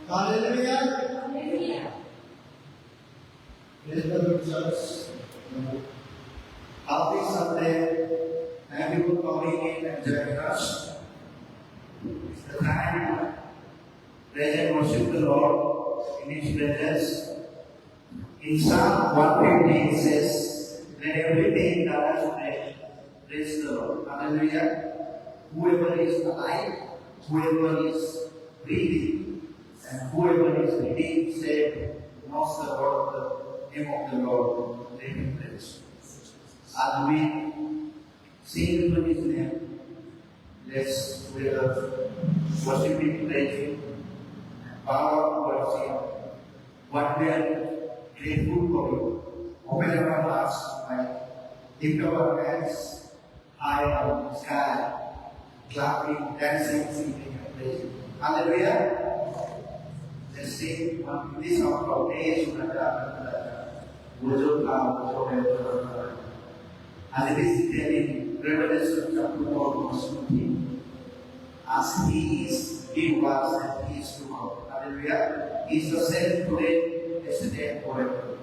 Hallelujah. Praise the Lord, church. Happy Sunday. Thank you for coming in and joining us. It's the time praise and worship the Lord in His presence. In Psalm 150 it says, let everything that has breath praise the Lord. Hallelujah. Whoever is alive, whoever is breathing, and whoever is redeemed, saved, knows the word of the name of the Lord, let him praise. As we sing to His name, let's together worship Him, praise Him, and bow towards Him. What we are grateful for. Open our hearts and lift our hands high on the sky, clapping, dancing, singing, and praising. Hallelujah. Let's sing one this song of days and it is telling Revelation chapter 4 verse 15. As He is, He was and He is tomorrow. Hallelujah. He is the same today, yesterday, and forever.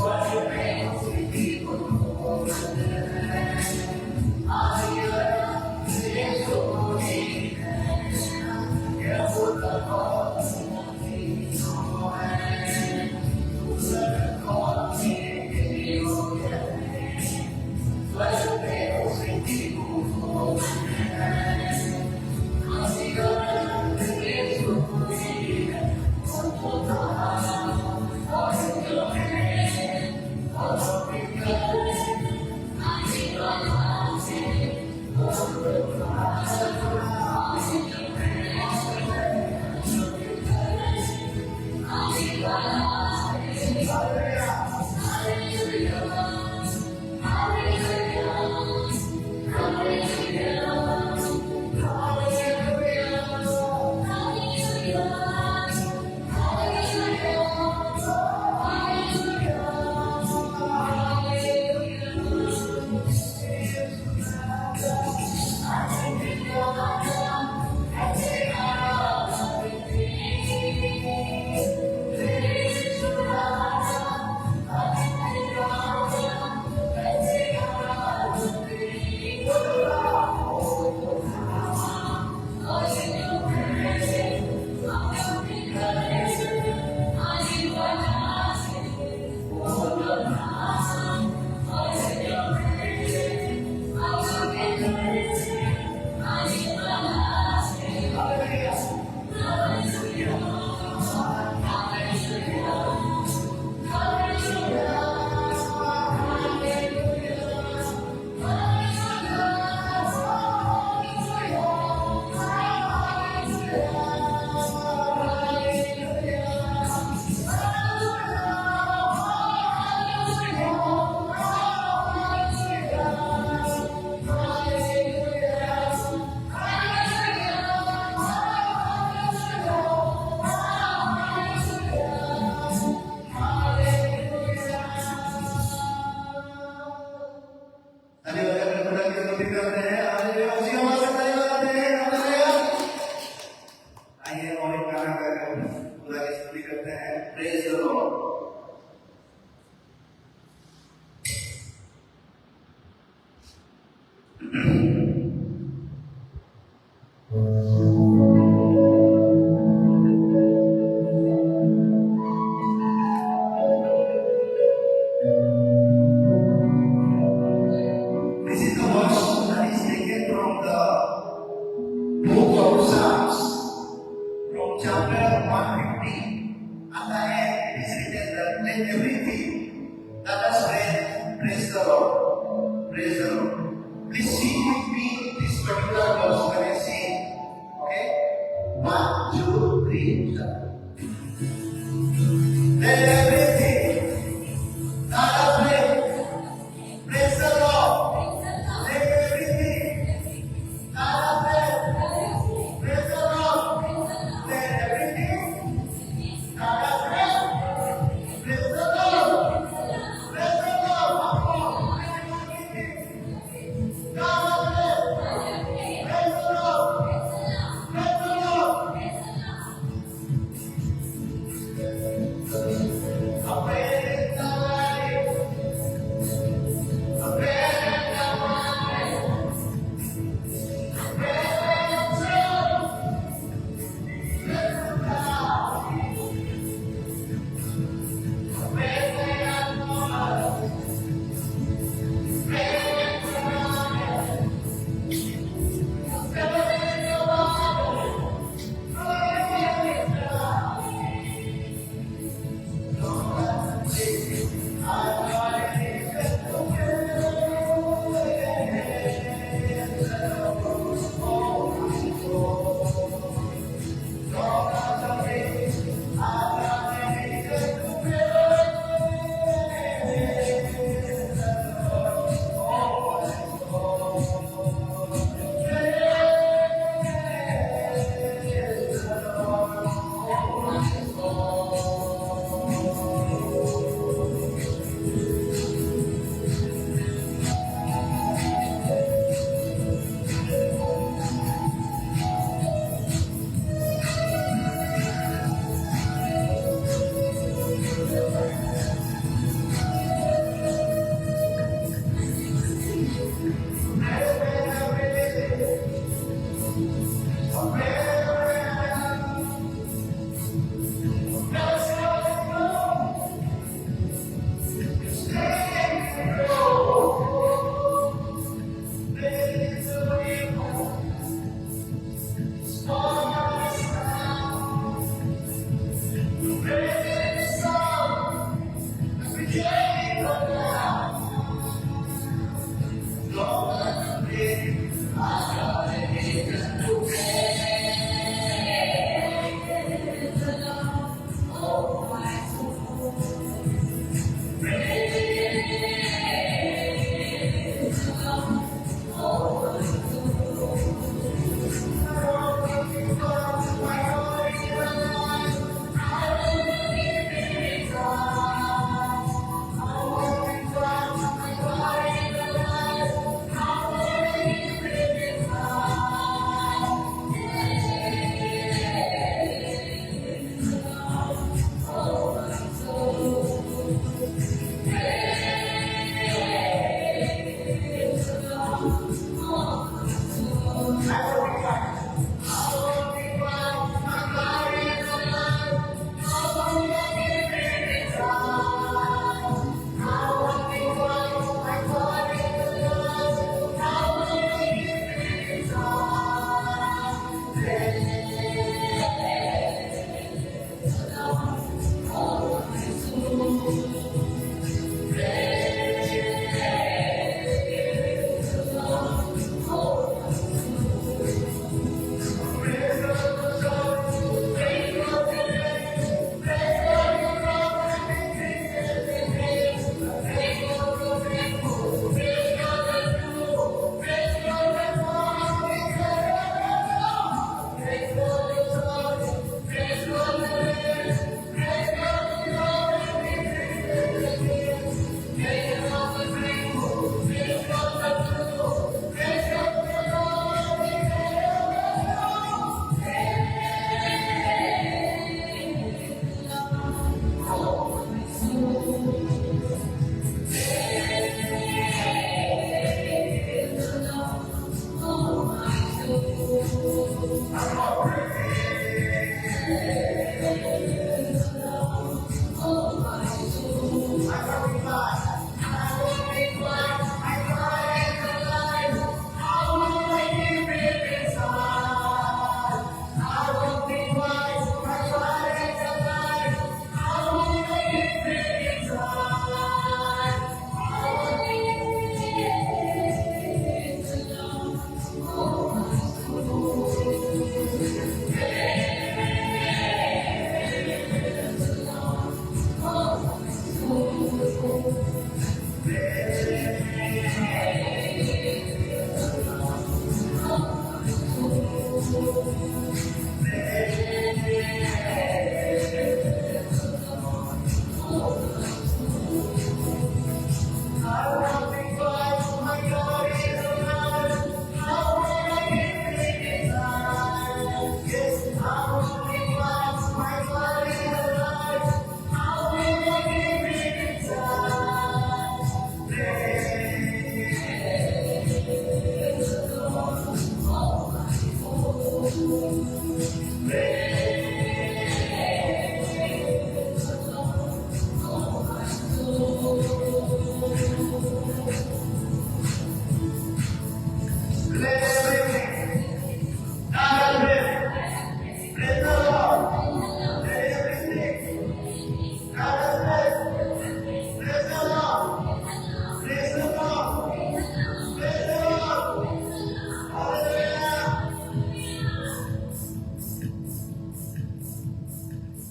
What you everything. Let us pray. Praise the Lord. Praise the Lord. Please sing with me this particular verse when I sing. Okay? 1, 2, 3, start. Let everything. Let us pray. Praise the Lord. Let everything. Let us pray. Praise the Lord. Let everything. Let us pray. Praise the Lord. Praise the Lord. Let everything. Let us pray. Praise the Lord. Praise the Lord.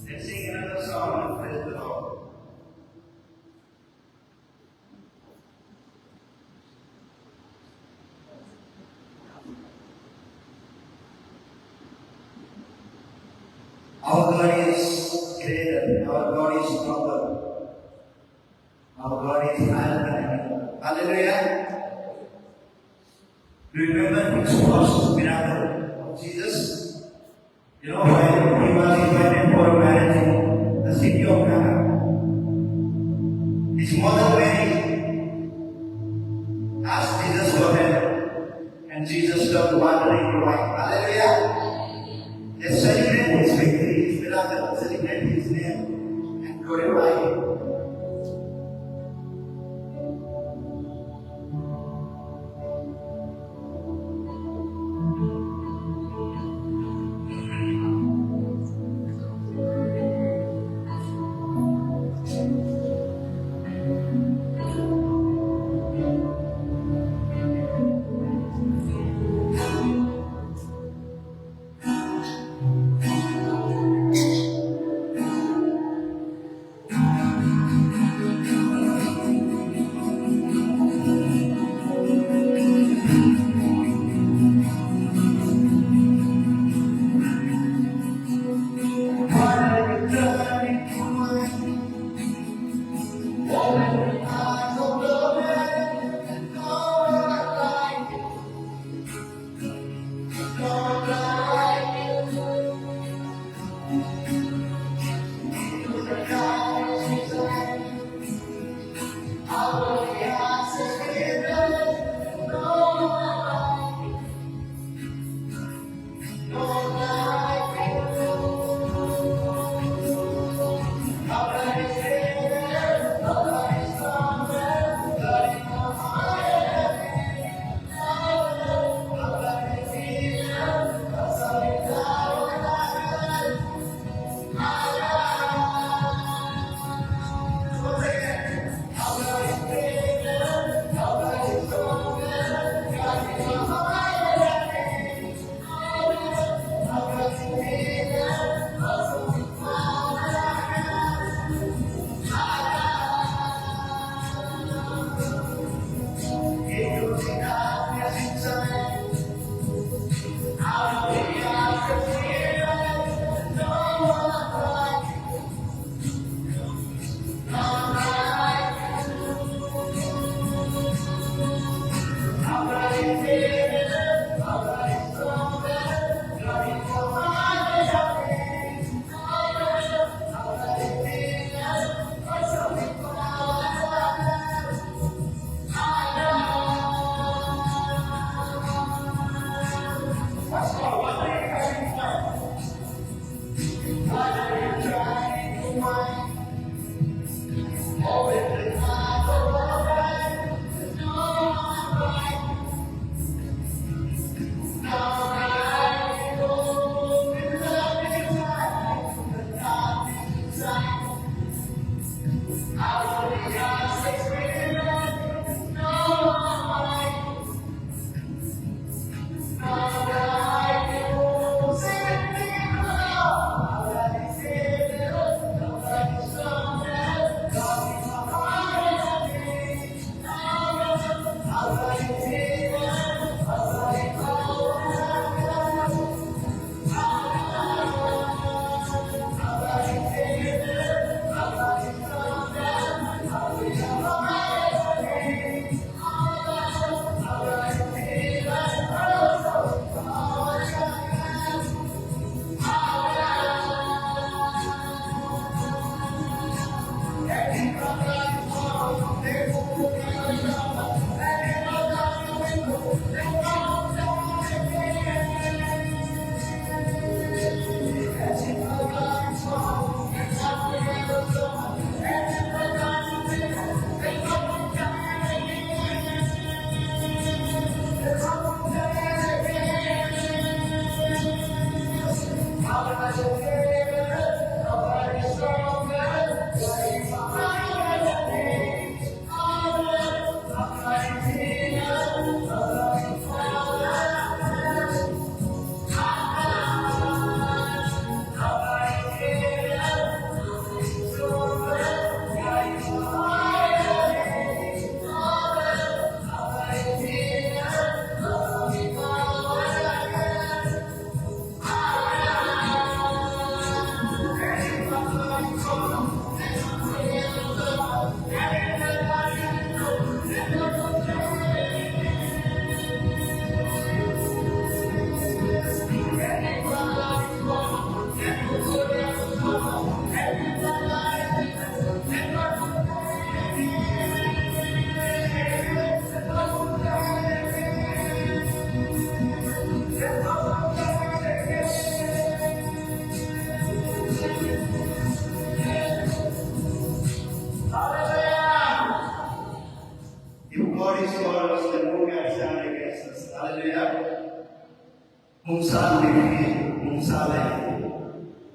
Let's sing another song and praise the Lord. Our God is greater, our God is stronger, our God is higher than anyone. Hallelujah. Do you remember his first miracle of Jesus? You know, when he was invited for a marriage in the city of Cana, his mother Mary asked Jesus for help, and Jesus turned water into wine. Hallelujah. Let's celebrate his victory, his miracle, celebrate his name, and glorify him.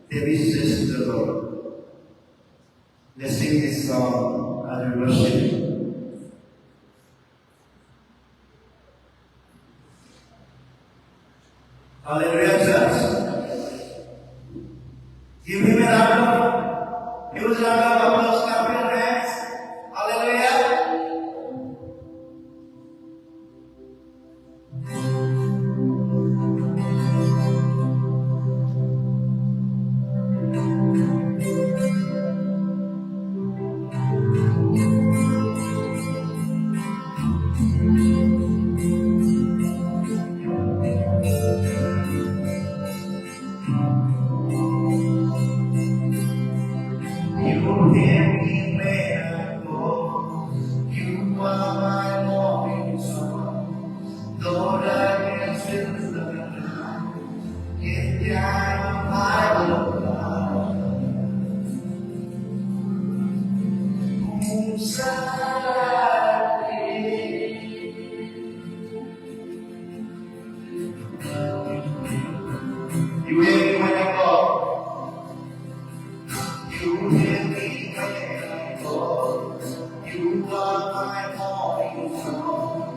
Devi says to the Lord. Let's sing this song as we worship. Hallelujah, church. Give him a round of applause, clap your hands. Hallelujah. You hear me when I go. You are my morning song. Lord, I can still the night. Get down my love. You hear me when I go. You hear me when I go. You are my morning song.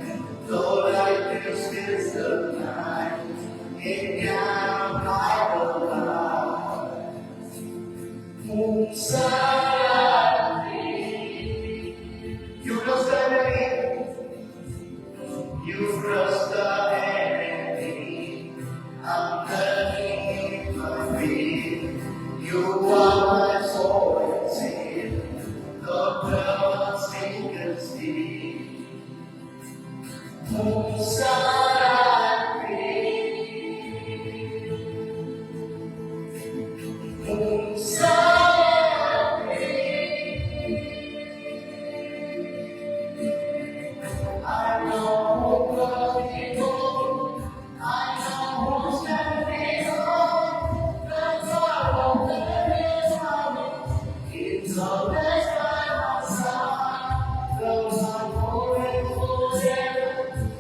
Lord, I can still the night. Get down my love. You trust the enemy. You trust the enemy. I'm turning my feet. You are my soul and sin. The blood can see. I know what people. I know who's standing on. That's all there is coming. It's always by my side. Those are going forever.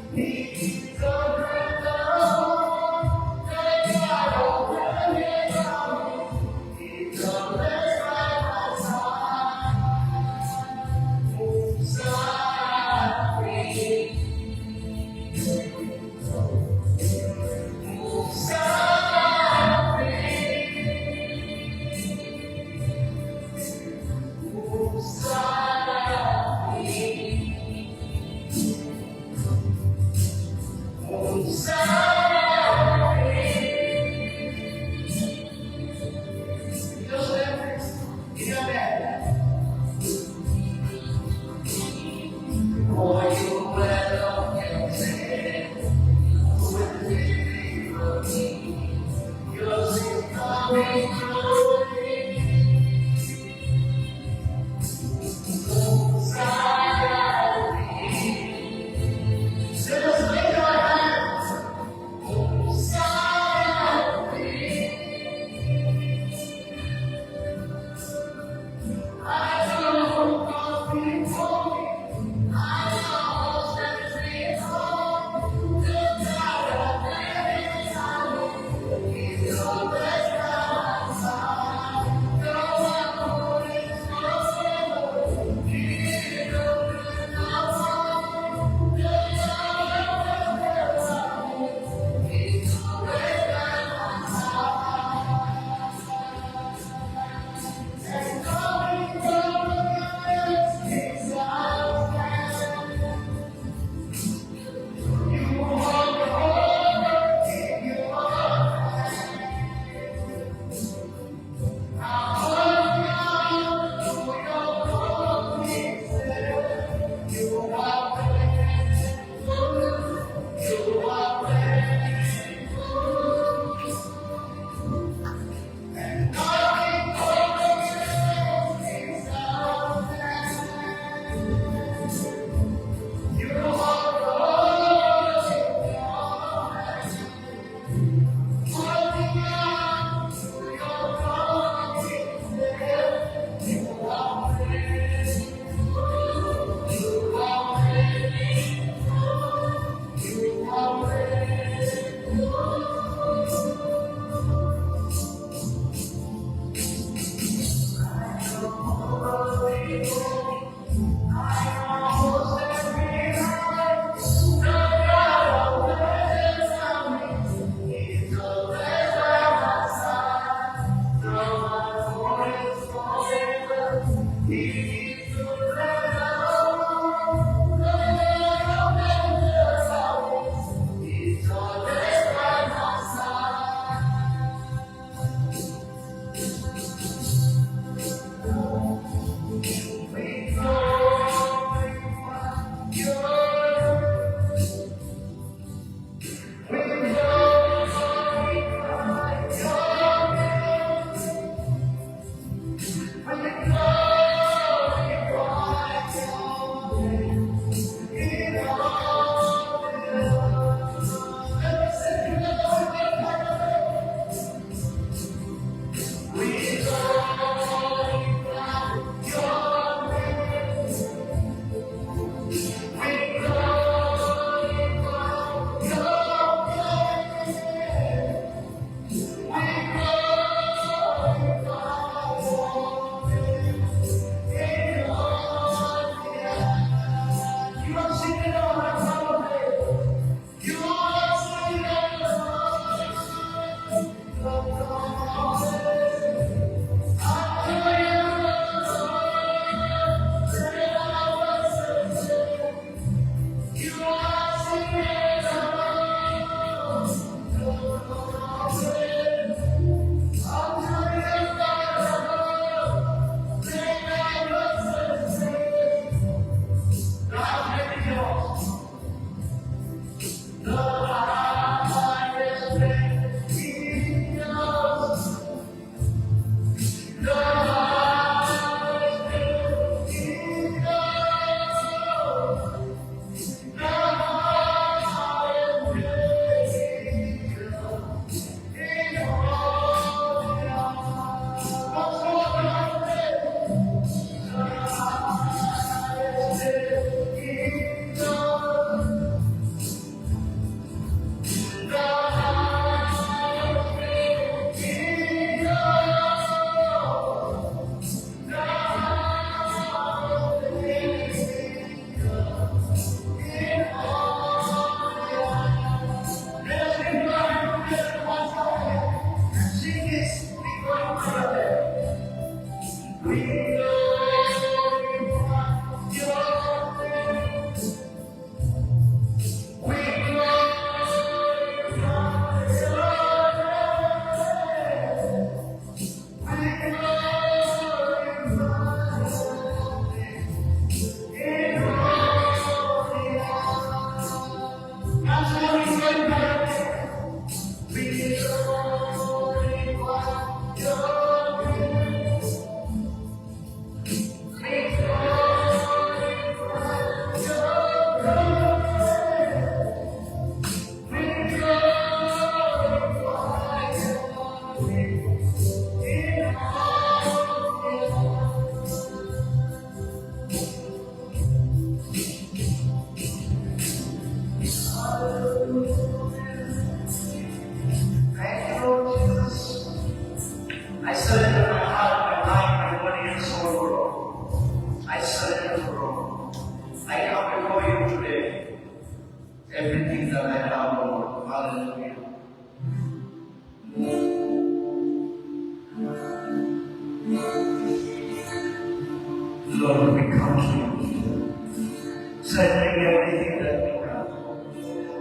surrendering everything that we have.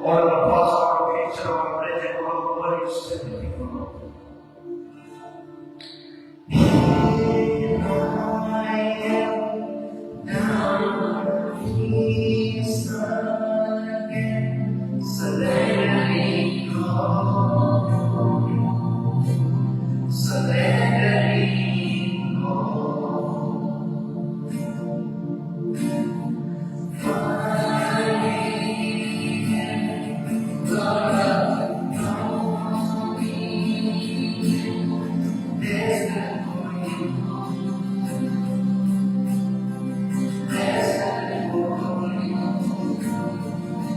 All our past, our future, our present, our worries, everything, O Lord. Here I am, now He's again, surrendering all, surrendering all.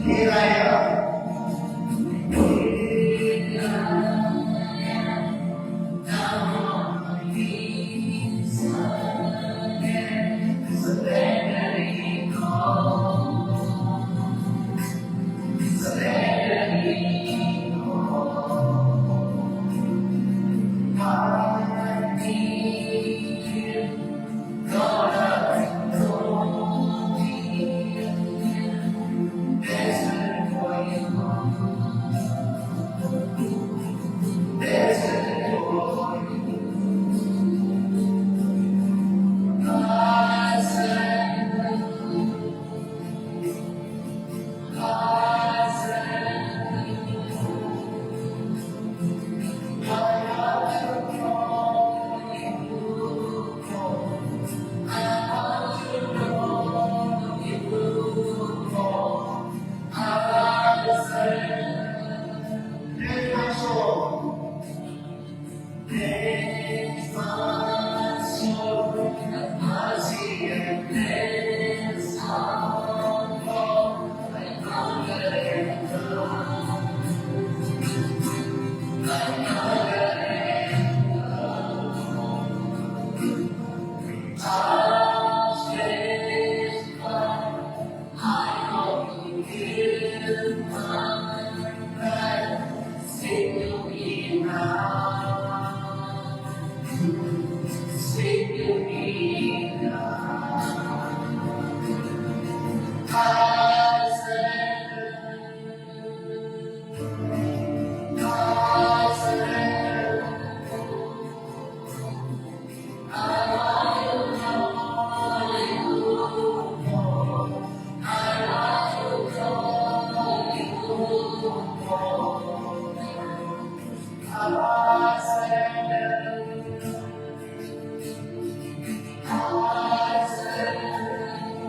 Here I am. Surrendering all, surrendering all. I need you, God, adore me. Desperate for you, desperate for you. I surrender, I surrender. I want to know you more. I want to know you more. I surrender. Take my soul. Take my soul. Have mercy and cleanse all my hunger and thirst. My hunger and thirst. I'll stay by. I hope you feel my life. Speak to me now. Speak to me now. I surrender. I surrender. I want to know you more. I want to know you more. I surrender. I surrender.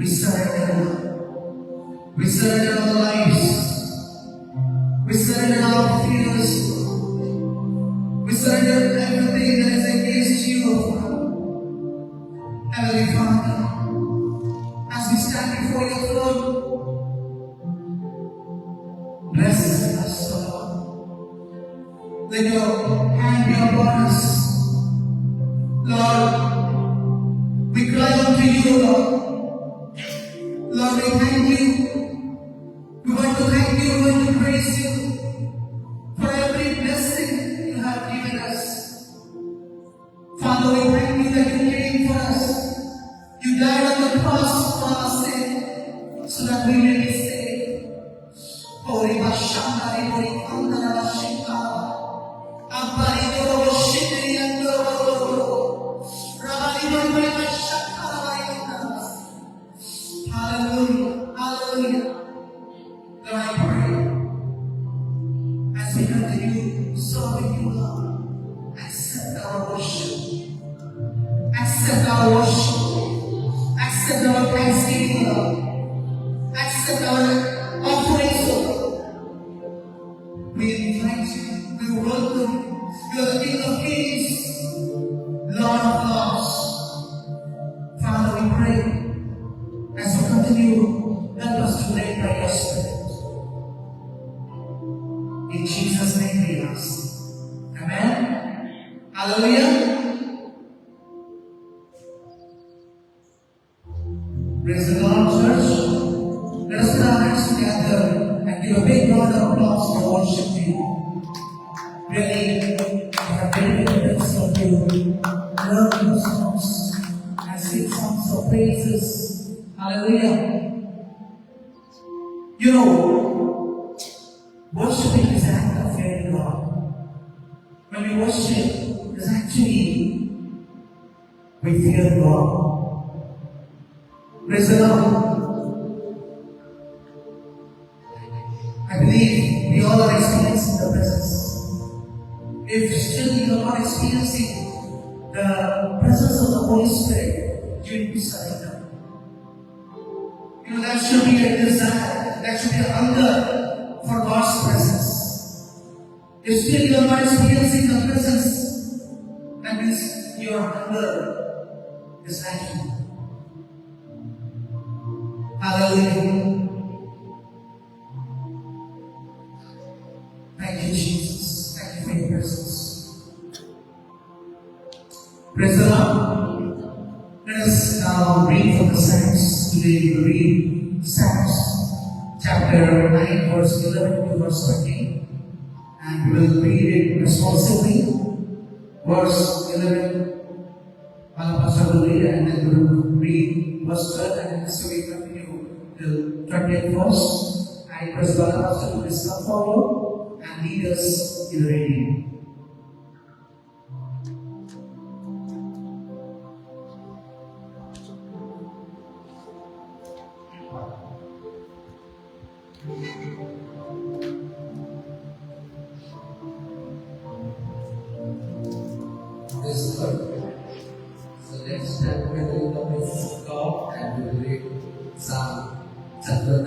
We surrender. We surrender our lives. We surrender our fears. We surrender everything that is against you, Heavenly Father. As we stand before your throne, bless us, Lord. Let your hand be upon us. Lord, we cry unto you, Lord. Lord, we thank you. We want to thank you, we want to praise you for every blessing you have given us. Father, we thank you that you came for us. You died on the cross for our sin, so that we may be saved. Holy Bashanda, Holy Kandana Bashika, Abari Doro Shiri and Doro, Rabbi Mambari Bashaka. Hallelujah, hallelujah. Lord, I pray as we continue serving you, Lord, accept our worship. Accept our worship. Accept our thanksgiving, Lord. Accept our offerings, Lord. We invite you. We welcome you. You are the King of Kings, Lord of Lords. Father, we pray as we continue, help us to lay by your Spirit. In Jesus' name we ask. Amen. Hallelujah. Praise the Lord, church. Let us put our hands together and give a big round of applause for worship to you. Really, I have very evidence of you. Love your songs and sing songs of praises. Hallelujah. You know, worshiping is an act of fearing God. When we worship, it's actually we fear God. Praise the Lord. I believe we all are experiencing the presence. If still you are not experiencing the presence of the Holy Spirit, you need to surrender. You know, that should be a desire, that should be a hunger for God's presence. If still you are not experiencing the presence, that means your hunger is lacking. Hallelujah. Thank you, Jesus. Thank you for your presence. Praise the Lord. Let us now read from the Psalms. Today we will read Psalms chapter 9, verse 11 to verse 20. And we will read it responsibly. Verse 11, Pastor will read, and then we will read verse 12, and then so we continue till 20th verse. I request Pastor to please come forward and lead us in the reading. So let's stand with the presence of God and we will read Psalm chapter 9,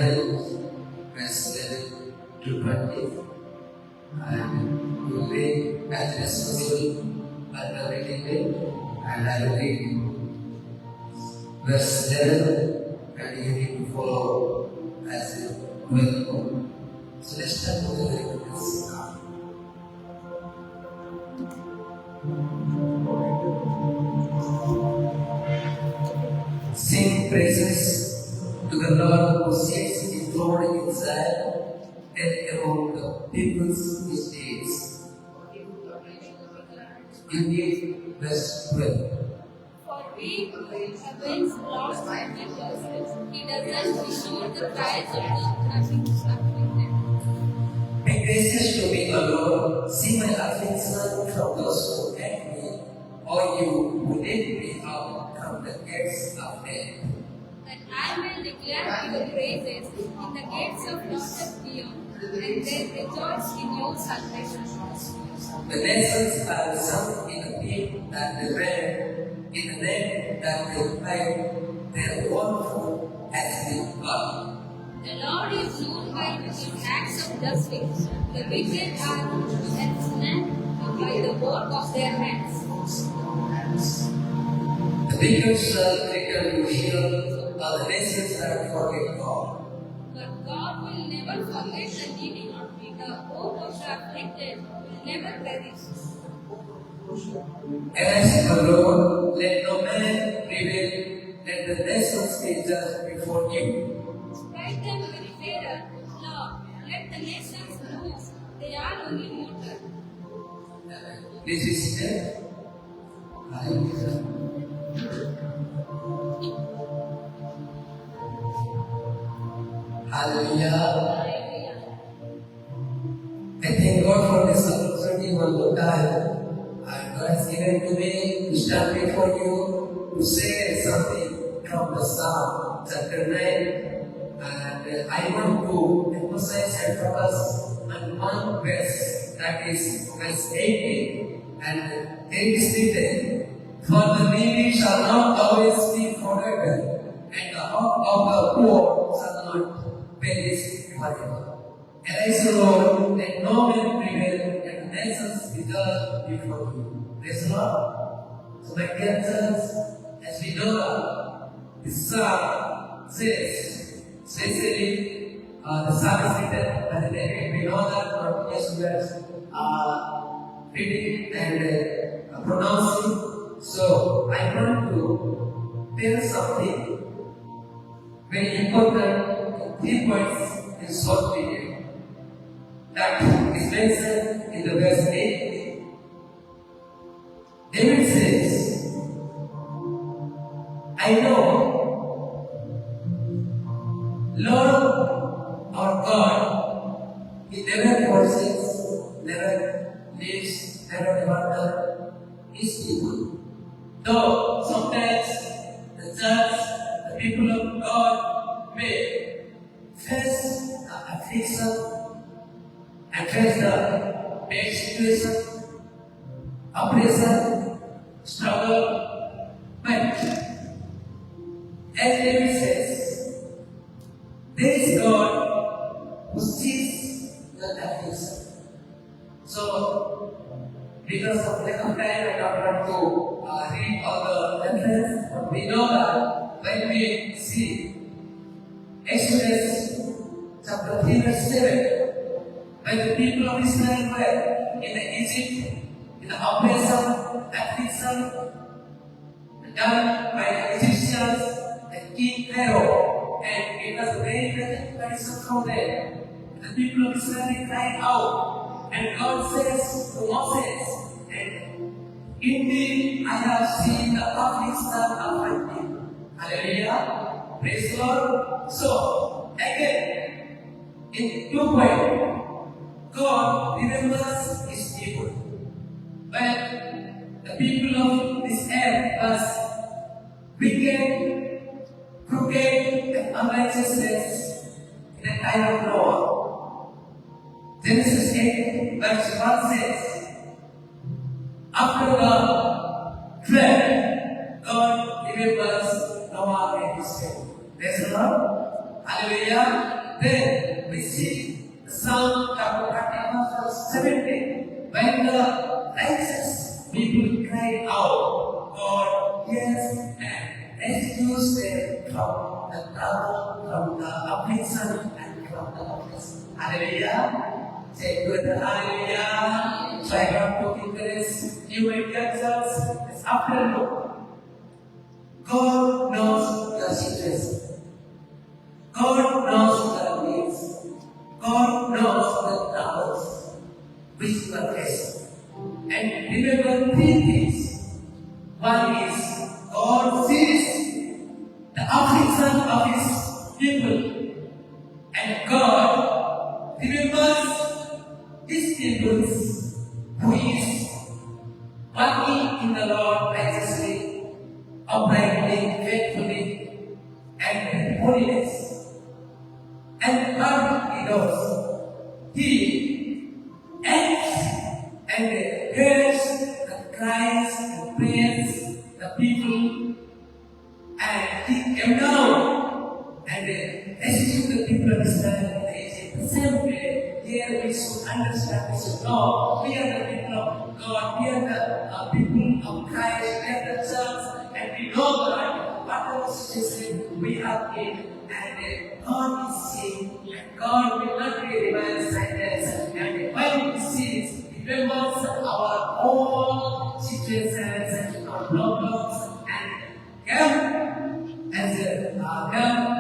verse 11 to 20. And we will read as responsible at the reading date, and I will read verse 11 and you need to follow as you will go. So let's start with the reading of this. Sing praises to the Lord who sits enthroned in Zion and among the peoples his days. Indeed, verse 12. For he heavens lost by members, he doesn't restore the cries of those having suffering them. Be gracious to me, O Lord, see my affliction from those who hate me, or you who lead me out from the gates of death. And I will declare your praises in the gates of Lord Zion, and they rejoice in your salvation. The nations are sunk in the pit that they ran, in the net that they played. They are wonderful has been God. The Lord is known by his acts of justice. The wicked are ensnared by the work of their hands. The wicked shall return to Sheol, while the nations shall forget God. But God will never forget the needy nor the hope of the afflicted will never perish. Arise, O Lord, let no man prevail, let the nations be judged before you. Strike them with terror, Lord, let the nations know they are only mortal. This is death. Hallelujah. Hallelujah. Hallelujah. I thank God for this opportunity one more time. And God has given to me to stand before you to say something from the Psalm chapter 9. And I want to emphasize and focus on one verse, that is verse 18. And there is written, "For the needy shall not always be forgotten, and the hope of the poor shall not perish forever." Arise, O Lord, let no man prevail, and the nations be judged before you. Praise the Lord. So, my dear church, as we know that this psalm says, especially the psalm is written by the David. We know that our years reading and pronouncing. So, I want to tell something very important, 3 points in short period. That is mentioned in the verse 8. David says, I know, Lord our God, He never forsakes, never leaves, never abandons His people. Though sometimes the church, the people of God may face affliction, and face the bad situation, oppression, struggle, but as David says, there is God who sees your affliction. So, because of lack of time, I don't want to read all the reference, but we know that when we see Exodus chapter 3 verse 7, when the people of Israel were in Egypt, in the oppression, affliction, done by the Egyptians, the king Pharaoh, and it was very bad condition from them. The people of Israel cried out, and God says to Moses, and indeed I have seen the affliction of my people. Hallelujah. Praise the Lord. So, again, in 2 points, God remembers His people. When the people of this earth was wicked, crooked, and unrighteousness in the time of Noah. Genesis 8 verse 1 says, after the flood, God remembers Noah and his family. Praise the Lord. Hallelujah. Then we see Psalm chapter 31 verse 17. When the righteous people cried out, God hears and rescues them from the trouble, from the affliction, and from the oppression. Hallelujah. Say good hallelujah. So I want to encourage you and yourselves this afternoon. God knows your situation. God knows the needs. God knows the troubles which you are facing. And remember 3 things. One is God sees the affliction of His people. And God remembers His people who is walking in the Lord righteously, uprightly, faithfully, and holiness. And what He does, He acts and hears the cries and prayers the people, and He came down and people understand the same way. Here we should understand, we should know. We are the people of God. We are the people of Christ. We are the church, and we know that whatever situation we are in, and God is seeing, and God will not be remain silent. And when He sees, He remembers our own situations, our problems, and help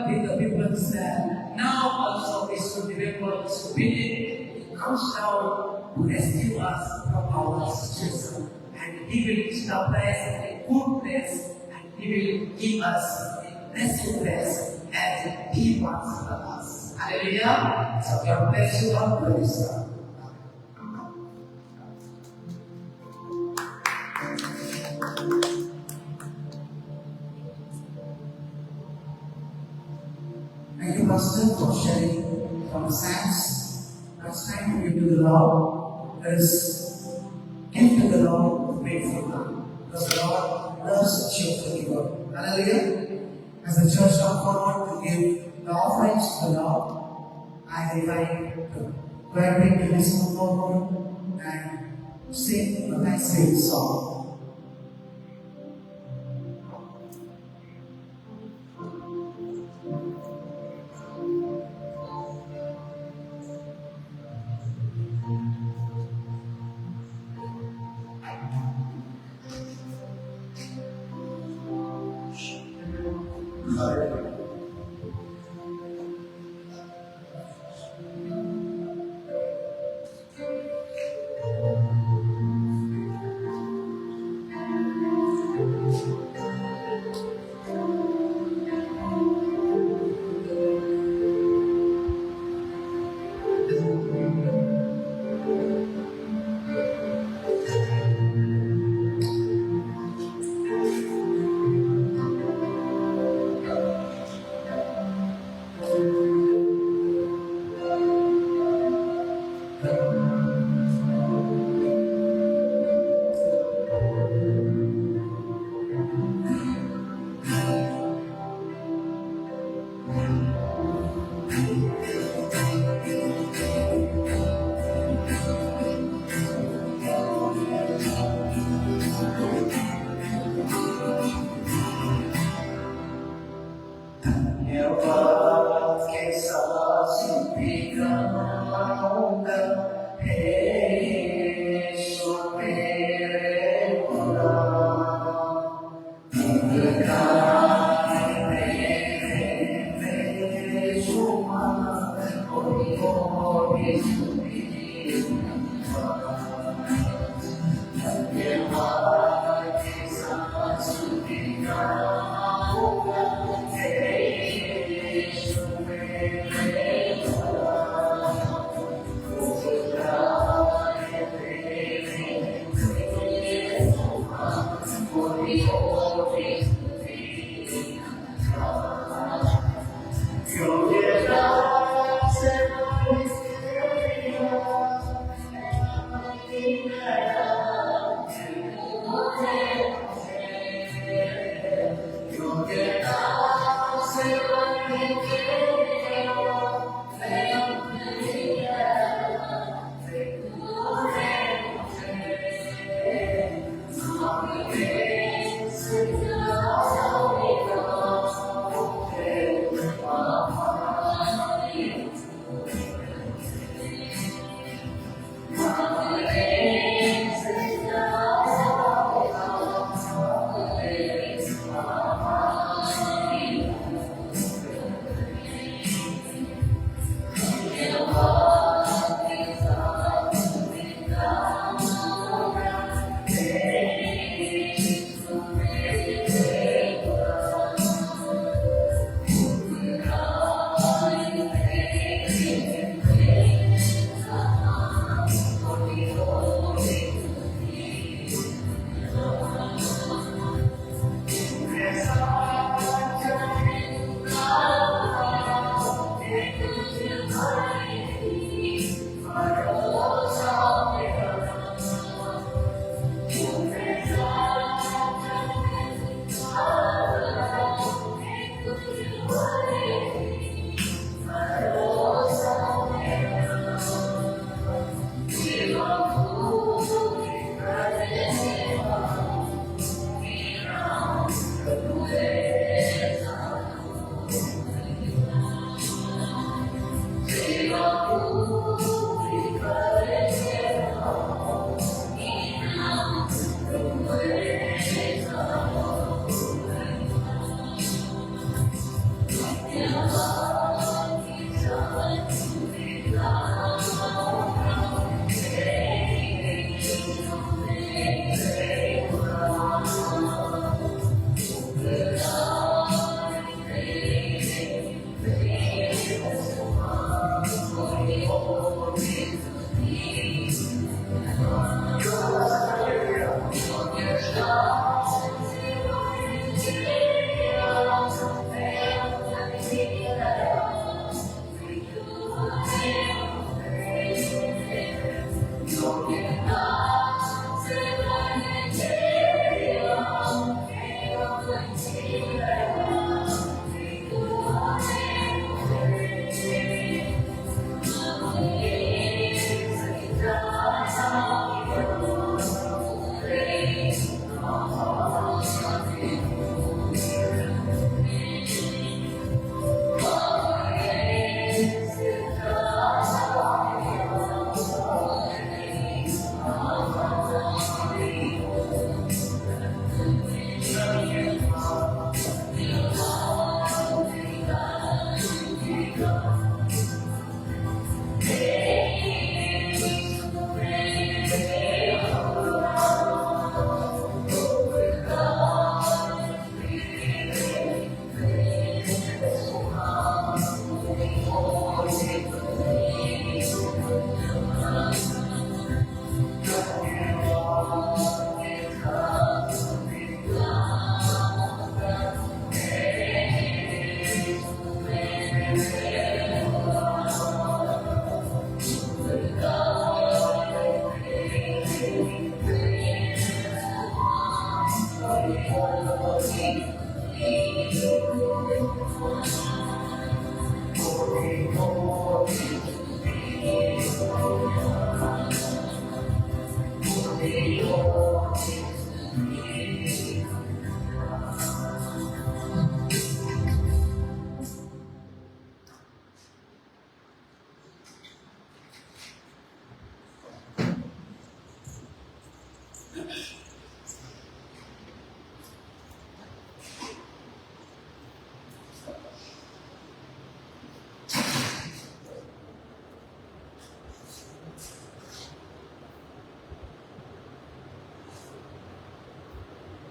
with the people understand. Now also we should remember, we should believe He comes down to rescue us from our situation, and He will establish a good place, and He will give us a blessed place as He wants for us. Hallelujah! So God bless you all, praise God. Thank you, Pastor, for sharing from Psalms. Now it's time for you to do the Lord. Let us give to the Lord the faithful one. Because the Lord loves a cheerful giver. Hallelujah. As the church come forward to give the offerings to the Lord, I invite the choir to listen forward and sing a nice sweet song.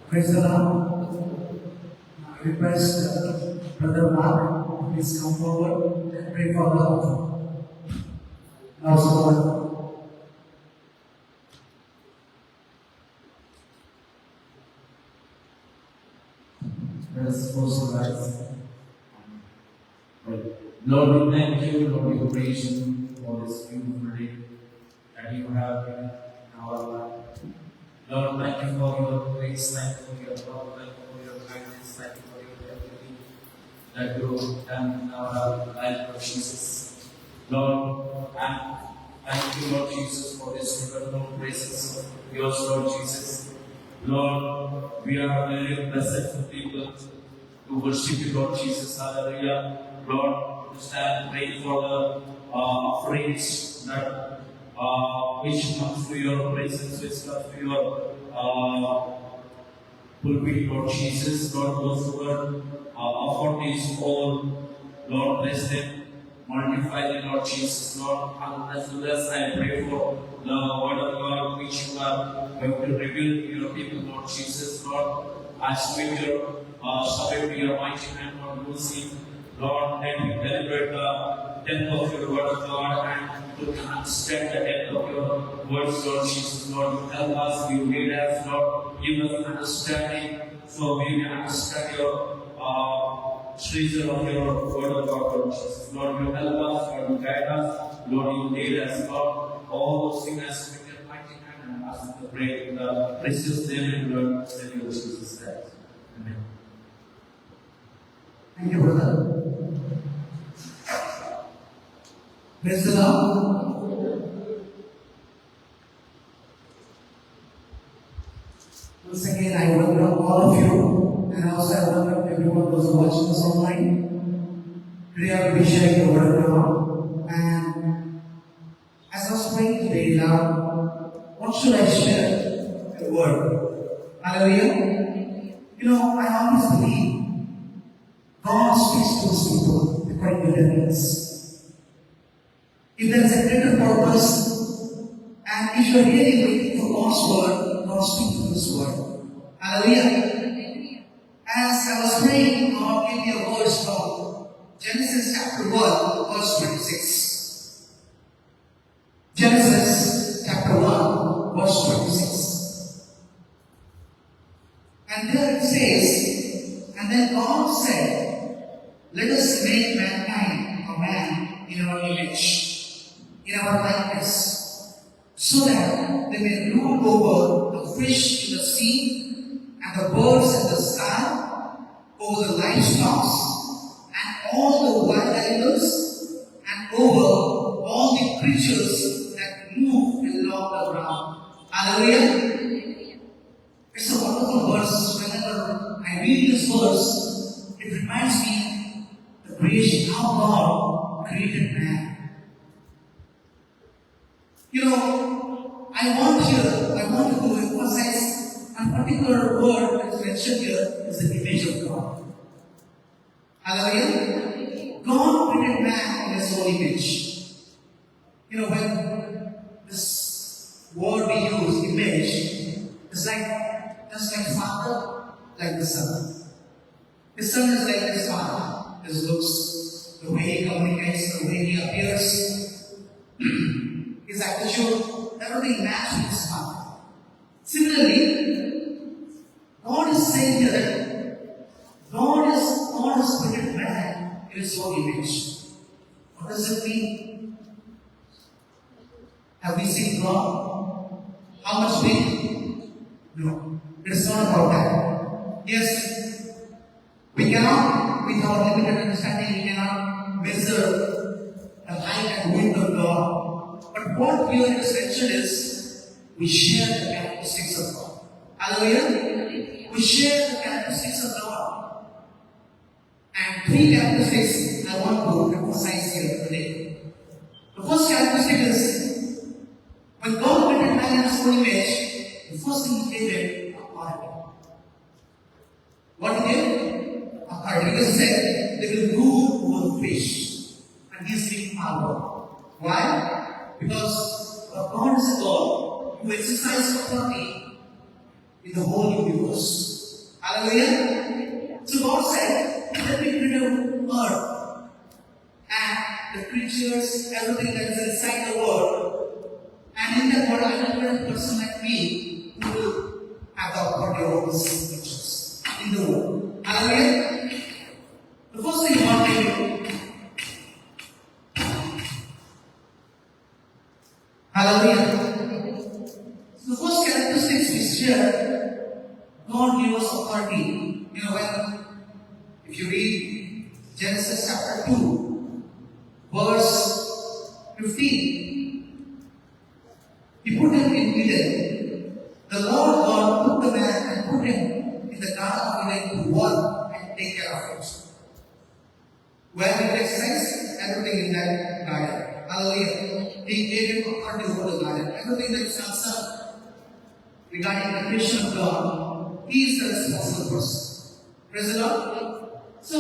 Praise the Lord. I request Brother Mark, please come forward and pray for the altar. Now, so let us close our eyes. Lord, we thank you, Lord, we praise you for this beautiful day that you have given in our life. Lord, thank you for your grace, thank you for your love, thank you for your kindness, thank you for your everything that you have done in our life, Lord Jesus. Lord, and thank you, Lord Jesus, for this wonderful presence of yours, Lord Jesus. Lord, we are very blessed people to worship you, Lord Jesus. Hallelujah. Lord, to stand praying for the offerings that which comes to your presence, which comes to your pulpit, Lord Jesus. Lord, those who are offered these all, Lord, bless them, multiply them, Lord Jesus. Lord, as well as I pray for the word of God which you are going to reveal to your people, Lord Jesus. Lord, I submit to your mighty hand, Lord, mercy. Lord, let me celebrate the depth of your word of God and to understand the depth of your words, Lord Jesus. Lord, you help us, you lead us, Lord, give us understanding so we can understand your treasure of your word of God, Lord Jesus. Lord, you help us, Lord, you guide us, Lord, you lead us, Lord, all those things as we can mighty hand and ask to pray in the precious name and Lord, Savior Jesus Christ. Amen. thank you, brother. Praise the Lord. Once again, I welcome all of you, and also I welcome everyone who is watching us online. Today I will be sharing the word of God. And as I was praying today, now, what should I share? The word. Hallelujah. You know, I always believe God speaks to his people according to their needs. If there is a greater purpose, and if you are really waiting for God's word, God speaks to his word. Hallelujah. As I was praying, God gave me a verse from Genesis chapter 1, verse 26. Genesis chapter 1, verse 26. And there it says, and then God said, let us make mankind a man in our image, in our likeness, so that they may rule over the fish in the sea, and the birds in the sky, over the livestock, and all the wild animals, and over all the creatures that move along the ground. Hallelujah. It's a wonderful verse. Whenever I read this verse, it reminds me the creation, how God created man. You know, I want to emphasize a particular word that's mentioned here is the image of God. Hallelujah. God created man in his own image. You know, when this word we use, image, it's like just like father, like the son. The son is like his father. His looks, the way he communicates, the way he appears, his attitude, everything matches his father. Similarly, God is saying here that God has created man in his own image. What does it mean? Have we seen God? How much big? No. It is not about that. Yes, we cannot, with our limited understanding, we cannot measure the height and width of God. But what here is mentioned is we share the characteristics of God. Hallelujah. We share the characteristics of God. And three characteristics I want to emphasize here today. The first characteristic is when God created man in his own image, the first thing he gave him authority. What he gave? Authority. Because he said they will rule over fish. And he is giving power. Why? Because God is a God who exercises authority in the whole universe. Hallelujah. So God said, let me create a earth and the creatures, everything that is inside the world. And in that world, I will create a person like me who will have the authority over these creatures in the world. Hallelujah. The first thing God gave you. Hallelujah. So the first characteristics we share, God gave us authority. You know, when if you read Genesis chapter 2, verse 15, he put him in Eden. The Lord God took the man and put him in the Garden of Eden to work and take care of it. Where he exercised everything in that garden. Hallelujah. He gave him authority over the garden. Everything that is concerned regarding the creation of God, he is the responsible person. Praise the Lord. So,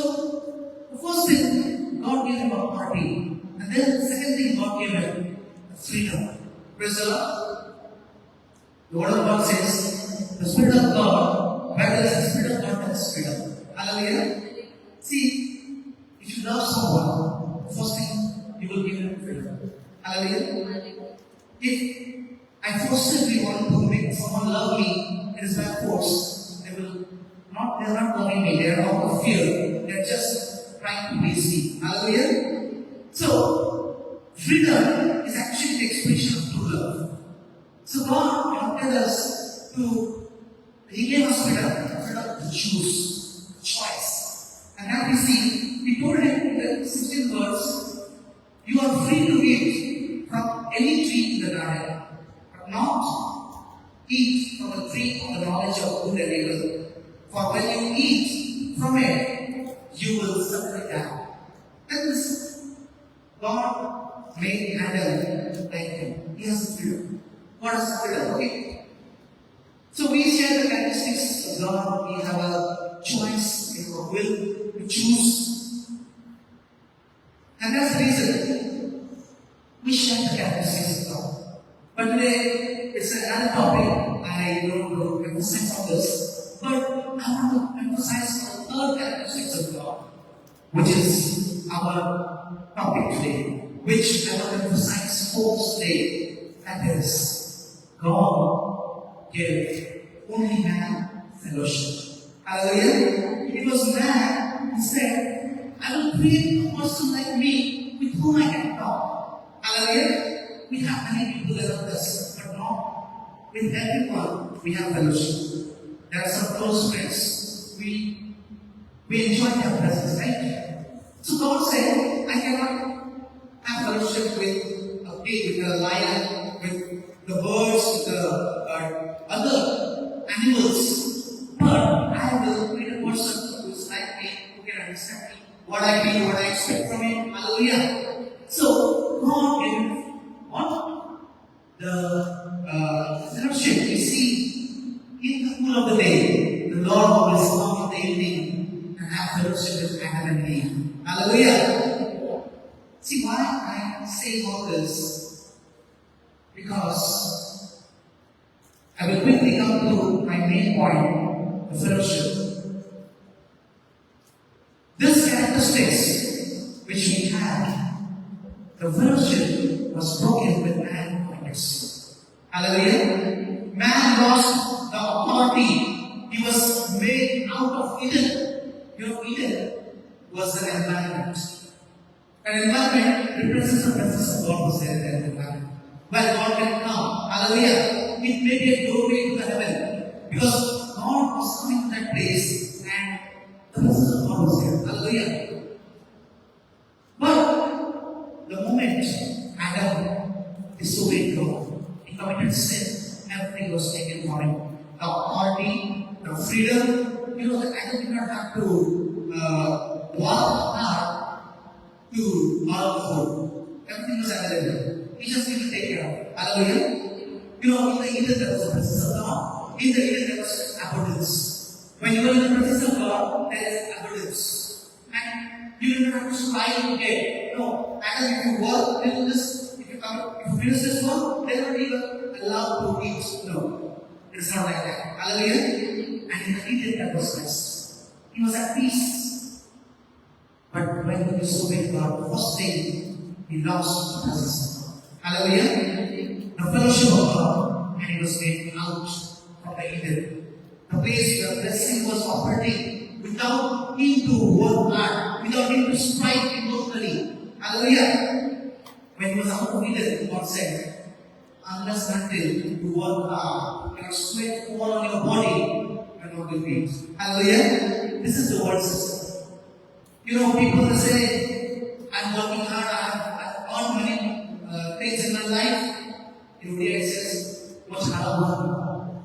the first thing, God gave him authority. And then the second thing, God gave him freedom. Praise the Lord. The word of God says, the Spirit of God, where there is the Spirit of God, there is freedom. Hallelujah. See, if you love someone, the first thing, you will give them freedom. Hallelujah. If I forcibly want to make someone love me, it is by force. They're not loving me, they are out of fear. They're just trying to please me. Hallelujah. So, freedom is actually the expression of true love. So God wanted us to, He gave us freedom to choose, choice. And now we see, we told him in the 16th verse, you are free to eat from any tree in the garden, but not eat from the tree of the knowledge of good and evil. For when you eat from it, you will certainly die. That is, God made Adam like him. He has freedom. God has freedom, okay? So we share the characteristics of God. We have a choice in our will. We choose. And that's the reason we share the characteristics of God. But today, it's another topic. I don't know to emphasize on this. But I want to emphasize on the third characteristics of God, which is our topic today, which I want to emphasize for today. That is, God gave only man fellowship. Hallelujah. It was man who said, I will create a person like me with whom I can talk. Hallelujah. We have many people around us, but not with everyone we have fellowship. There are some close friends. We enjoy their presence, right? So God said, I cannot have fellowship with a pig, with a lion, with the birds, with the other animals. But I will create a person who is like me, who can understand me, what I feel, what I expect from him. Hallelujah. So God gave what? The fellowship we see in the cool of the day. The Lord will come in the evening and have fellowship with Adam and Eve. Hallelujah. See why I say all this? Because I will quickly come to my main point, the fellowship. This characteristics which we have, the fellowship was broken with man by sin. Hallelujah. Man lost the authority. He was made out of Eden. You know, Eden was an environment. An environment represents the presence of God was there in that environment. Where God can come. Hallelujah. It may be a doorway to the heaven. Because God was coming to that place freedom. You know that Adam did not have to walk hard to borrow the food. Everything was available. He just needed to take care of it. Hallelujah. You know, in the Eden there was the presence of God. In the Eden there was abundance. When you are in the presence of God, there is abundance. And you do not have to strive to get. No. Adam, if you work, do this, if you finish this work, they don't even allow to eat. No. It's not like that. Hallelujah. And in the Eden there was rest. He was at peace. But when he disobeyed God, the first thing he lost the presence of God. Hallelujah. The fellowship of God, and he was made out from the Eden. The place where blessing was operating without him to work hard, without him to strive emotionally. Hallelujah. When he was out of Eden, God said, unless until you work hard, and sweat fall on your body, you not will be. Hallelujah. This is the world system. You know, people say, I'm working hard, I've earned many things in my life. India says, what's hard work?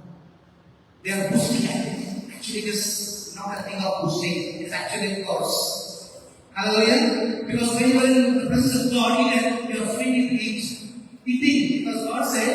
They are boosting it. Actually, it is not a thing of boosting, it's actually a cause. Hallelujah. Because when you are in the presence of God, you are free to eat. Eating, because God said,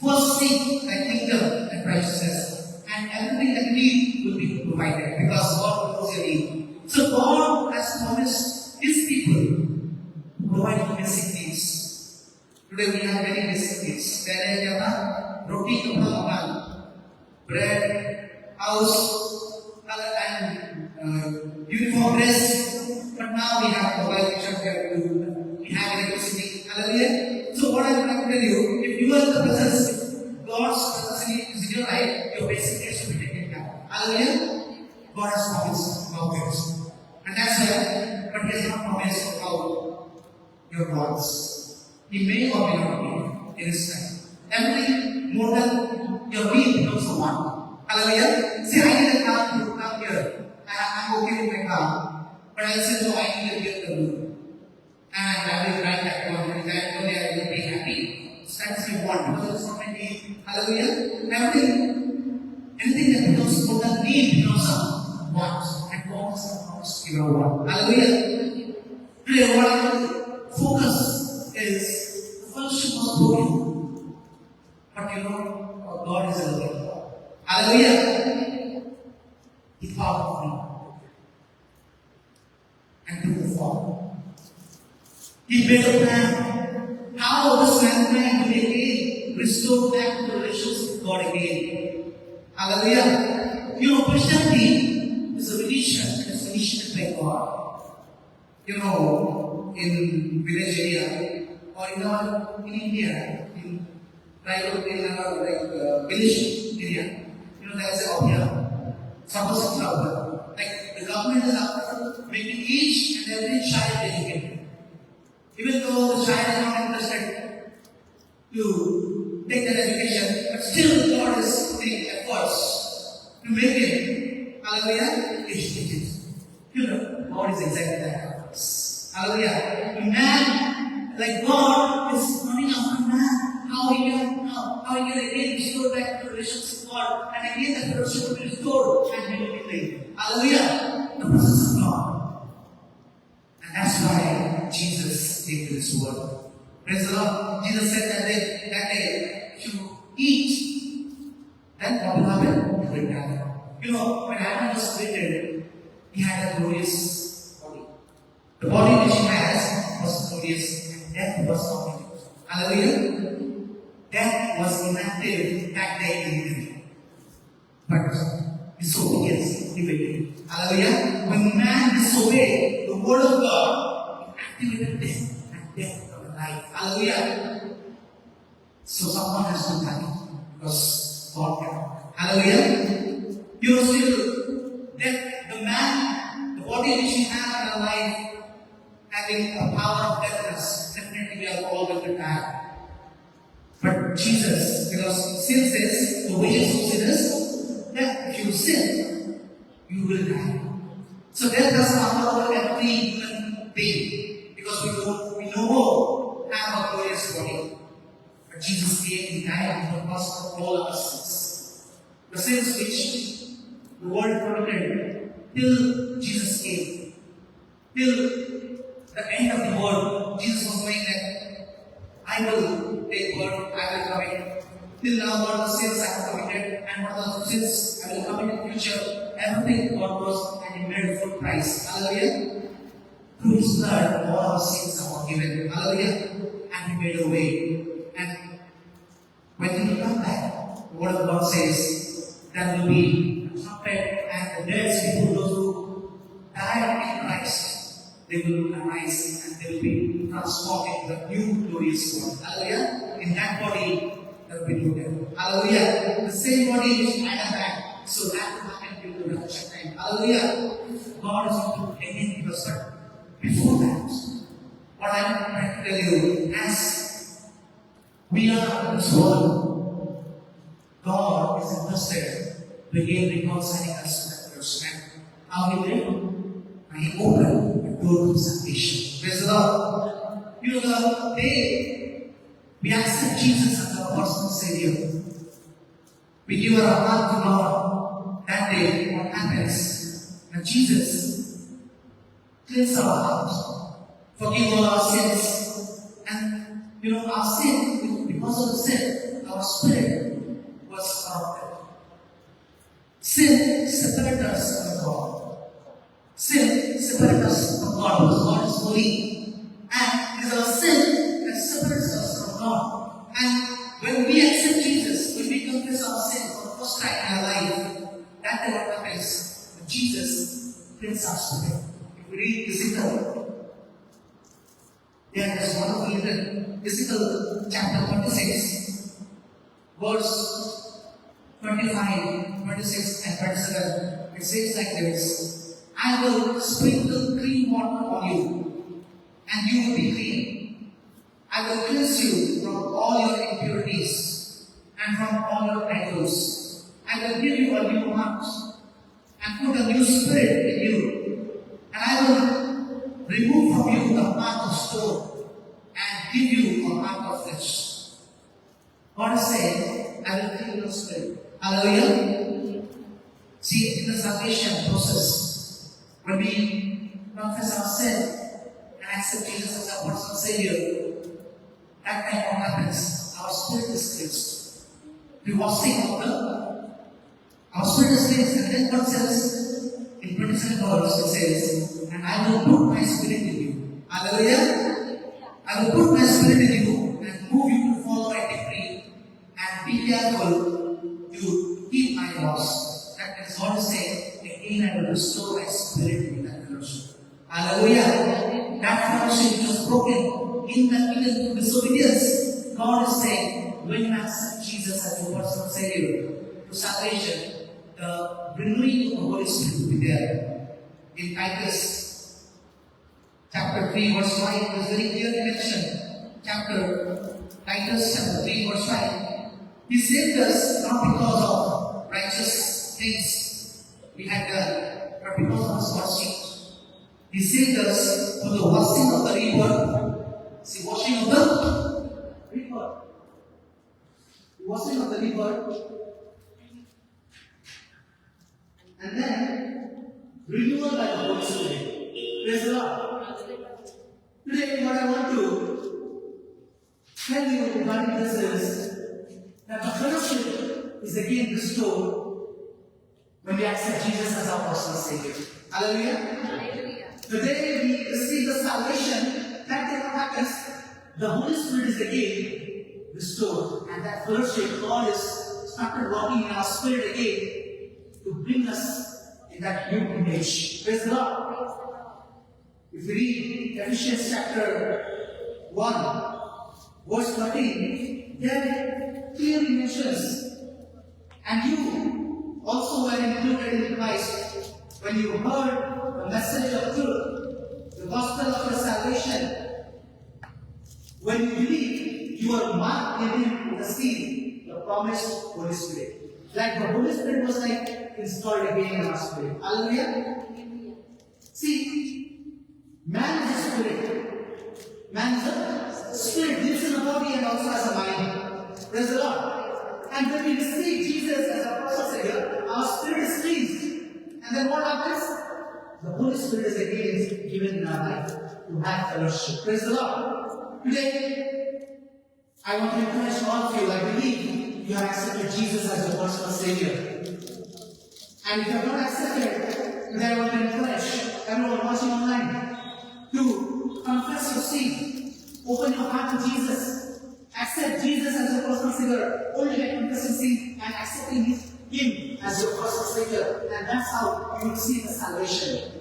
first seek thy kingdom and righteousness, and everything that you need will be provided, because God knows your need. So God has promised His people to provide basic needs. Today we have many basic needs. There is roti, kapra, makan, bread, house, and uniform dress. But now we have mobile picture, we have electricity. Hallelujah. So what I am trying to tell you, if you are in the presence, God's presence is in your life, your basic needs will be taken care of. Hallelujah. God has promised about this. And that's why, but He has not promised about your wants. He may or may not be in His time. Everything more than your need becomes a want. Hallelujah. See, I need a car to come here. I'm okay with my car. But I say, no, I need a BMW. And I will drive that one. And that one day I will be happy. So that's what you want. Because it's not my need. Hallelujah. Anything that becomes more than need becomes a want. And want is a promise to your want. Hallelujah. Today, what I want to focus is the fellowship was broken. But you know, God is a loving God. Hallelujah. He thought of me and took the fall. He made a plan. How this mankind will again restore back to the relationship with God again. Hallelujah. You know, Christianity is a religion. It's a religion by God. You know, in village area or in India, in village area, you know, there is a opera. Suppose like the government is after making each and every child educated. Even though the child is not interested to take that education, but still God is putting efforts to make it, hallelujah, educated. You know, God is exactly that. Hallelujah. A man like God is running after man. How he can again restore back the relationship with God, and again the relationship will be restored and he will be made. Hallelujah. The presence of God. And that's why Jesus came to this world. Praise the Lord. Jesus said that day, if you eat, then what will happen? You will die. You know, when Adam was created, he had a glorious body. The body which he has was glorious, and death was not in it. Hallelujah. Death was inactive that day in Eden. But disobedience prevailed. Hallelujah. When man disobeyed the word of God, he activated death, and death of life. Hallelujah. So someone has to die because God cannot. Hallelujah. You know, still death, the man, the body which we have in our life, having a power of deafness, definitely we are all going to die. But Jesus, because sin says the wages of sin is death. If you sin, you will die. So death doesn't come over every human being, because we no more have a glorious body. But Jesus came, He died on the cross for all our sins. The sins which the world committed till Jesus came. Till the end of the world, Jesus was saying that I will take birth, I will commit. Till now, what the sins I have committed and what the sins I will commit in the future, everything God was and He made full price. Hallelujah. Through His blood, all our sins are forgiven. Hallelujah. And He made a way. And when He come back, the Word of God says there will be a trumpet and the dead people, those who died in Christ, they will arise and they will be transformed into a new glorious world. Hallelujah. In that body, there will be no death. Hallelujah. The same body which Adam had, so that will happen till the resurrection time. Hallelujah. God is going to again give us that. Before that, what I am trying to tell you, as we are in this world, God is interested to again reconciling us to that person. How He did? And He opened the door of salvation. Praise the Lord. You know, the day we accept Jesus as our personal Savior, we give our heart to God. That day, what happens? And Jesus cleanse our heart, forgive all our sins, and you know, our sin, because of the sin, our spirit was corrupted. Sin separates us from God. Sin separates us from God because God is holy. And it is our sin that separates us from God. And when we accept Jesus, when we confess our sin for the first time in our life, that is what happens. When Jesus cleanses our spirit. If we read Ezekiel, there is one written, Ezekiel chapter 26, verse 25, 26 and 27, it says like this: I will sprinkle clean water on you, and you will be clean. I will cleanse you from all your impurities and from all your idols. I will give you a new heart and put a new spirit in you. And I will remove from you the heart of stone and give you a heart of flesh. God is saying, I will give you a spirit. Hallelujah. See, in the salvation process, when we confess our sin and accept Jesus as our personal Savior, that time what happens? Our spirit is cleansed. The washing of our spirit is cleansed, and then God says in 27 verse, it says, and I will put my spirit in you. Hallelujah. I will put my spirit in you and move you to follow my decree and be careful to keep my laws. That is God is saying, again I will restore my spirit in that fellowship. Hallelujah. That fellowship was broken in the disobedience. God is saying, when you accept Jesus as your personal Savior to salvation, the renewing of the Holy Spirit will be there. In Titus chapter 3 verse 5 is very clearly mentioned. Titus chapter 3 verse 5. He saved us not because of righteous things we had done, but because of His washing. He saved us through the washing of the rebirth. See, washing of the rebirth. Washing of the rebirth. And then renewal by the Holy Spirit. Praise the Lord. Today, what I want to tell you regarding this is that the fellowship is again restored when we accept Jesus as our personal Savior. Hallelujah. Hallelujah. The day we receive the salvation, that day what happens? The Holy Spirit is again restored, and that fellowship, God is started working in our spirit again to bring us in that new image. Praise the Lord. If we read Ephesians chapter 1, verse 13, there it clearly mentions, and you also were included in Christ when you heard the message of truth, the gospel of your salvation. When you believe, you are marked in Him with the seal, the promised Holy Spirit. Like the Holy Spirit was like installed again in our spirit. Hallelujah. See, man is a spirit. Man is a spirit, lives in a body and also has a mind. Praise the Lord. And when we receive Jesus as our personal Savior, to have fellowship. Praise the Lord. Today, I want to encourage all of you. I believe you have accepted Jesus as your personal Savior. And if you have not accepted, today I want to encourage everyone watching online to confess your sin. Open your heart to Jesus. Accept Jesus as your personal Savior. Only by confessing sin and accepting Him as your personal Savior. And that's how you receive the salvation.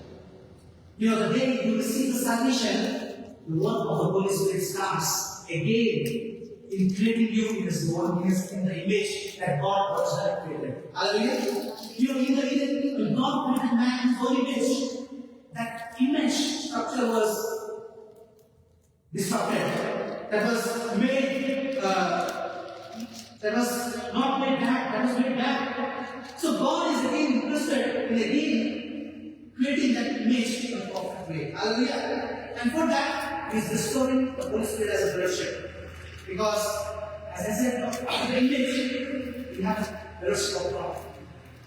You know, the day you receive the salvation, the work of the Holy Spirit starts again in creating you in His likeness, in the image that God originally created. Hallelujah. You know, when God created man in His own image, that image structure was disrupted. That was made, that was not made bad, that was made bad. So God is again interested in again creating that image in a perfect way. Hallelujah. And for that, He is restoring the Holy Spirit as a fellowship. Because, as I said, after the image, we have the fellowship of God.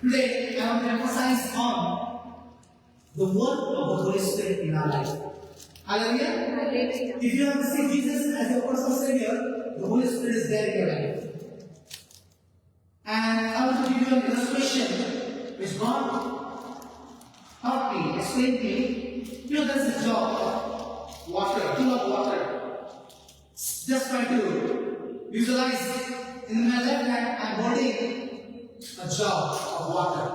Today, I want to emphasize on the work of the Holy Spirit in our life. Hallelujah. If you have received Jesus as your personal Savior, the Holy Spirit is there in your life. And I want to give you an illustration which God taught me, explained to me. You know, there is a jar, water, full of water. Just try to visualize in my left hand, I'm holding a jar of water.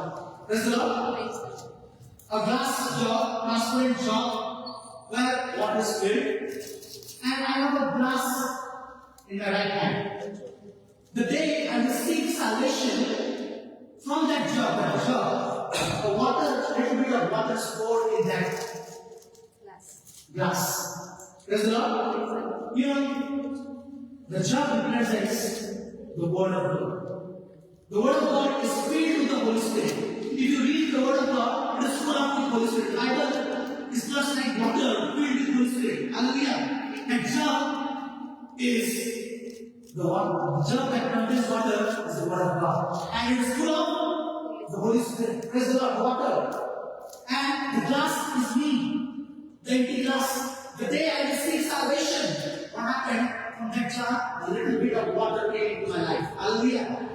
Praise the Lord. A glass jar, transparent jar, where water is filled. And I have a glass in my right hand. The day I received salvation, from that jar, the water, a little bit of water is poured in that glass. Praise the Lord. You know, the jar represents the Word of God. The Word of God is filled with the Holy Spirit. If you read the Word of God, it is full of the Holy Spirit. Bible is just like water filled with the Holy Spirit. Hallelujah. And jar is the water. The jar that contains water is the Word of God. And it is full of the Holy Spirit. Praise the Lord. Water. And the glass is me. The empty glass. The day I received salvation, what happened? From that jar, a little bit of water came into my life. Hallelujah.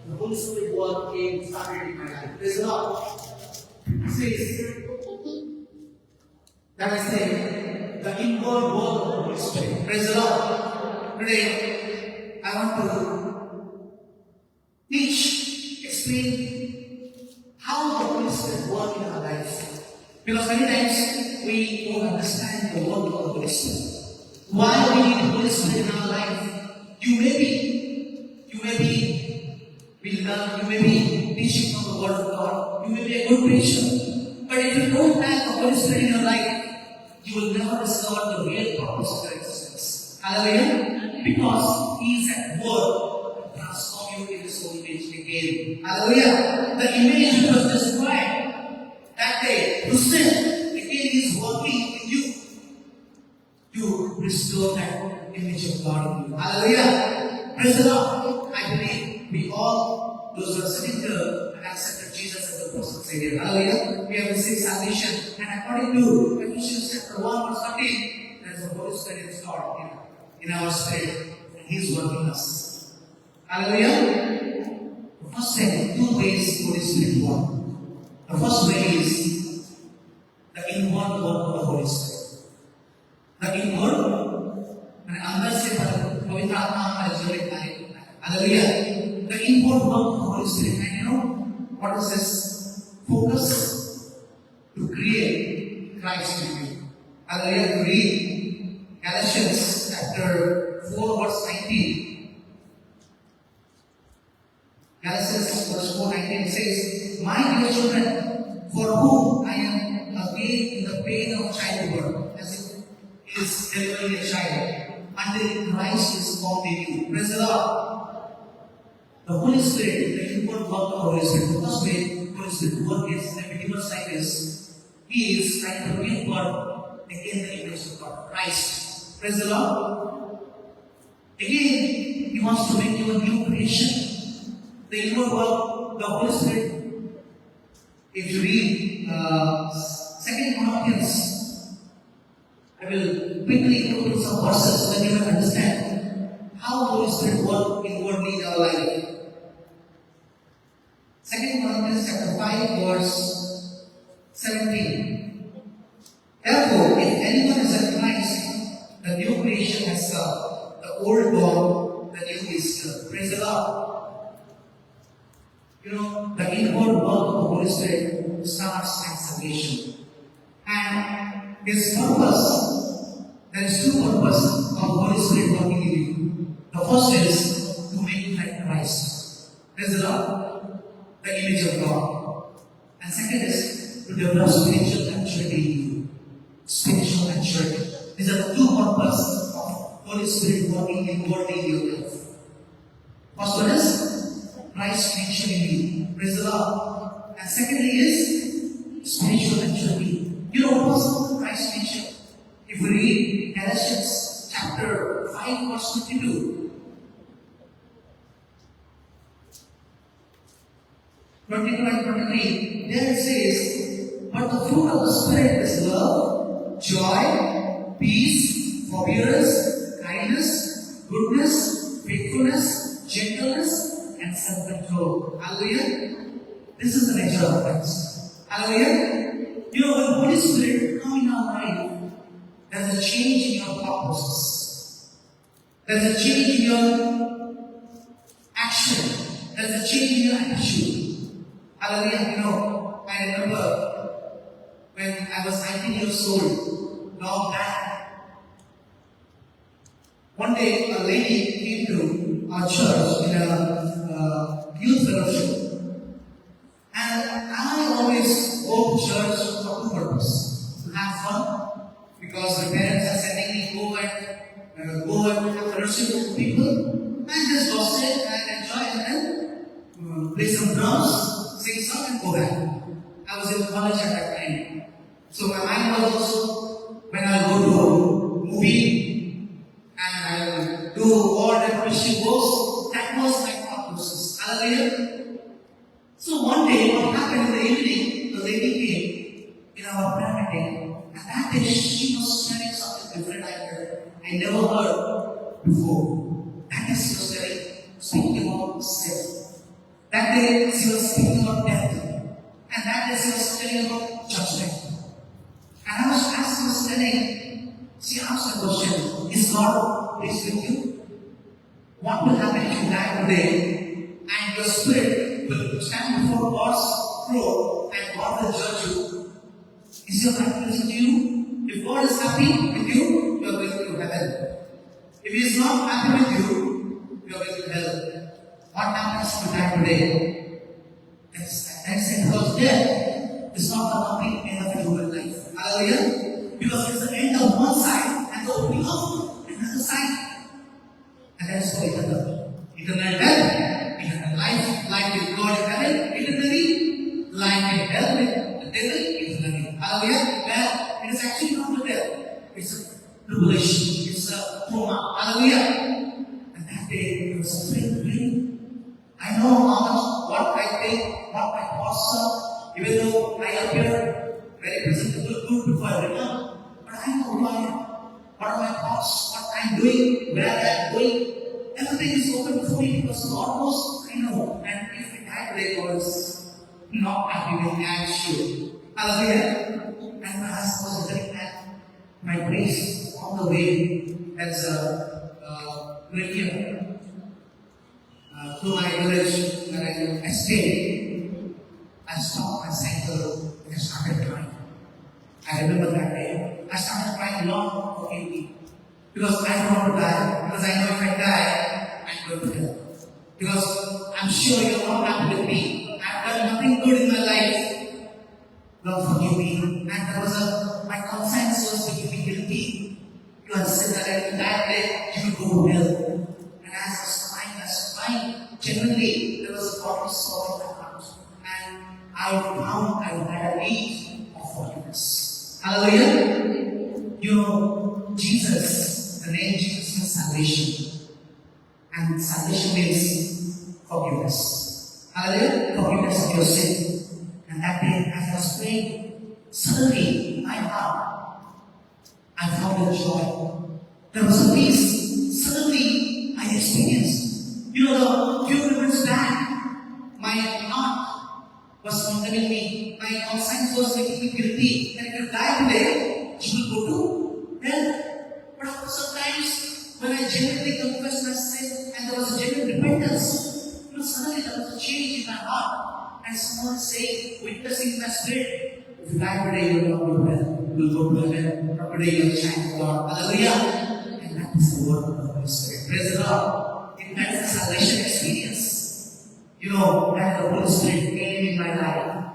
The Holy Spirit word came, started in my life. Praise the Lord. It says, that I say, the inward word of the Holy Spirit. Praise the Lord. Today, I want to teach, explain how the Holy Spirit works in our lives. Because many times we don't understand the work of the Holy Spirit. Why we need the Holy Spirit in our life? You may be teaching from the Word of God. You may be a good preacher. But if you don't have the Holy Spirit in your life, you will never discover the real purpose of your existence. Hallelujah. Because He is at work to transform you in His own image again. Hallelujah. The image that was destroyed that day, to sin, again He is working in you to restore that image of God in you. Hallelujah. Praise the Lord. I believe we all, those who are sitting here, have accepted Jesus as the personal Savior. Hallelujah. We have received salvation. And according to Ephesians chapter 1 verse 13, there is the Holy Spirit installed in our spirit. And He is working us. Hallelujah. The first thing, two ways the Holy Spirit works. The first way is the inward work of the Holy Spirit. The inward, and अंदर से पवित्र आत्मा हमारे जीवन में Hallelujah. The inward work of the Holy Spirit. And you know what is this? Focus to create Christ in you. Hallelujah. Read Galatians chapter 4 verse 19. Galatians verse 4:19 says, "My dear children, for whom I am again in the pain of childbirth, as if He is delivering a child, until Christ is formed in you." Praise the Lord. The Holy Spirit, the inward work of the Holy Spirit. The first way the Holy Spirit work is, let me demonstrate this. He is trying to bring God again the image of God, Christ. Praise the Lord. Again, He wants to make you a new creation. The inward work, the Holy Spirit. If you read 2 Corinthians, I will quickly go through some verses so that you will understand how the Holy Spirit works inwardly in our life. 2 Corinthians chapter 5 verse 17. Therefore, if anyone is in Christ, the new creation has come. The old gone, the new is come. Praise the Lord. You know, the inward work of the Holy Spirit starts at salvation. And his purpose, there is two purposes of the Holy Spirit working in you. The first is to make you like Christ. Praise the Lord. The image of God. And second is to develop spiritual maturity in you. Spiritual maturity. These are the two purposes of Holy Spirit working inwardly in your life. First one is Christ creation in you. Praise the Lord. And secondly is spiritual maturity. You know what's Christ nature? If we read Galatians chapter 5 verse 22, 22 and 23, there it says, but the fruit of the Spirit is love, joy, peace, forbearance, kindness, goodness, faithfulness, gentleness, and self-control. Hallelujah. This is the nature of Christ. Hallelujah. You know, when the Holy Spirit comes in our life, there's a change in your thought process. There's a change in your action. There's a change in your attitude. Hallelujah. You know, I remember when I was 19 years old, long back. One day, a lady came to our church in a youth fellowship. And I always go to church for two purposes. To have fun, because my parents are sending me go and have fellowship with people, and just gossip and enjoy and then play some drums, sing song and go back. I was in college at that time. So my mind was also, when I go to a movie and I will do all the Christian works, that was my thought process. Hallelujah. So one day, what happened in the evening, the lady came in our prayer meeting, and that day she was sharing something different I never heard before. That day she was speaking about sin. That day she was speaking about death. And that day she was telling about judgment. And as she was telling, she asked a question, is God pleased with you? What will happen if you die today and your spirit will stand before God's throne and God will judge you? Is your life pleasing to you? If God is happy with you, you are going to heaven. If He is not happy with you, you are going to hell. What happens if you die today? That's it. Because death is not the complete end of a human life. Hallelujah. Because it's the end of one side and the opening of another side. And that is for eternal. Eternal death, eternal life, life with God in heaven, eternally, life in hell with the devil, eternally. Hallelujah. Well, it is actually not the death. It's a tribulation. It's a trauma. Hallelujah. And that day, it was a great dream. I know how much, what I think, what my thoughts are, even though I appear very presentable, good before I return. But I know who I am. What are my thoughts? What I'm doing? Where I'm going? Everything is open before me because God knows I know. And if I die today, God is not happy with me, I'm sure. Hallelujah. And my husband was very glad. My grace on the way as a radio to my village where I stayed. I stopped my cycle and I started crying. I remember that day. I started crying long for me because I don't want to die. Because I know if I die, I'm going to hell. Because I'm sure you're not happy with me. I've done nothing good in my life. Lord, forgive me. And there was my conscience was making me guilty. You understand that if you die today, you will go to hell. And as I was crying, genuinely, there was a godly sorrow in my heart. And I found I had a need of forgiveness. Hallelujah. You know, Jesus, the name Jesus means salvation. And salvation means forgiveness. Hallelujah. Forgiveness of your sin. And that day, as I was praying, suddenly my heart I found a joy. There was a peace. Suddenly, I experienced. You know, the few minutes back, my aunt was condemning me. My conscience was making me guilty. And if I die today, she will go to hell. But after some times, when I genuinely confessed my sin and there was a genuine repentance, you know, suddenly there was a change in my heart. And someone saying, witnessing in my spirit, if you die today, you will not go to hell. You will go to heaven. But today you will shine with God. Hallelujah. And that is the word of the Holy Spirit. Praise the Lord. That is the salvation experience. You know, that the Holy Spirit came in my life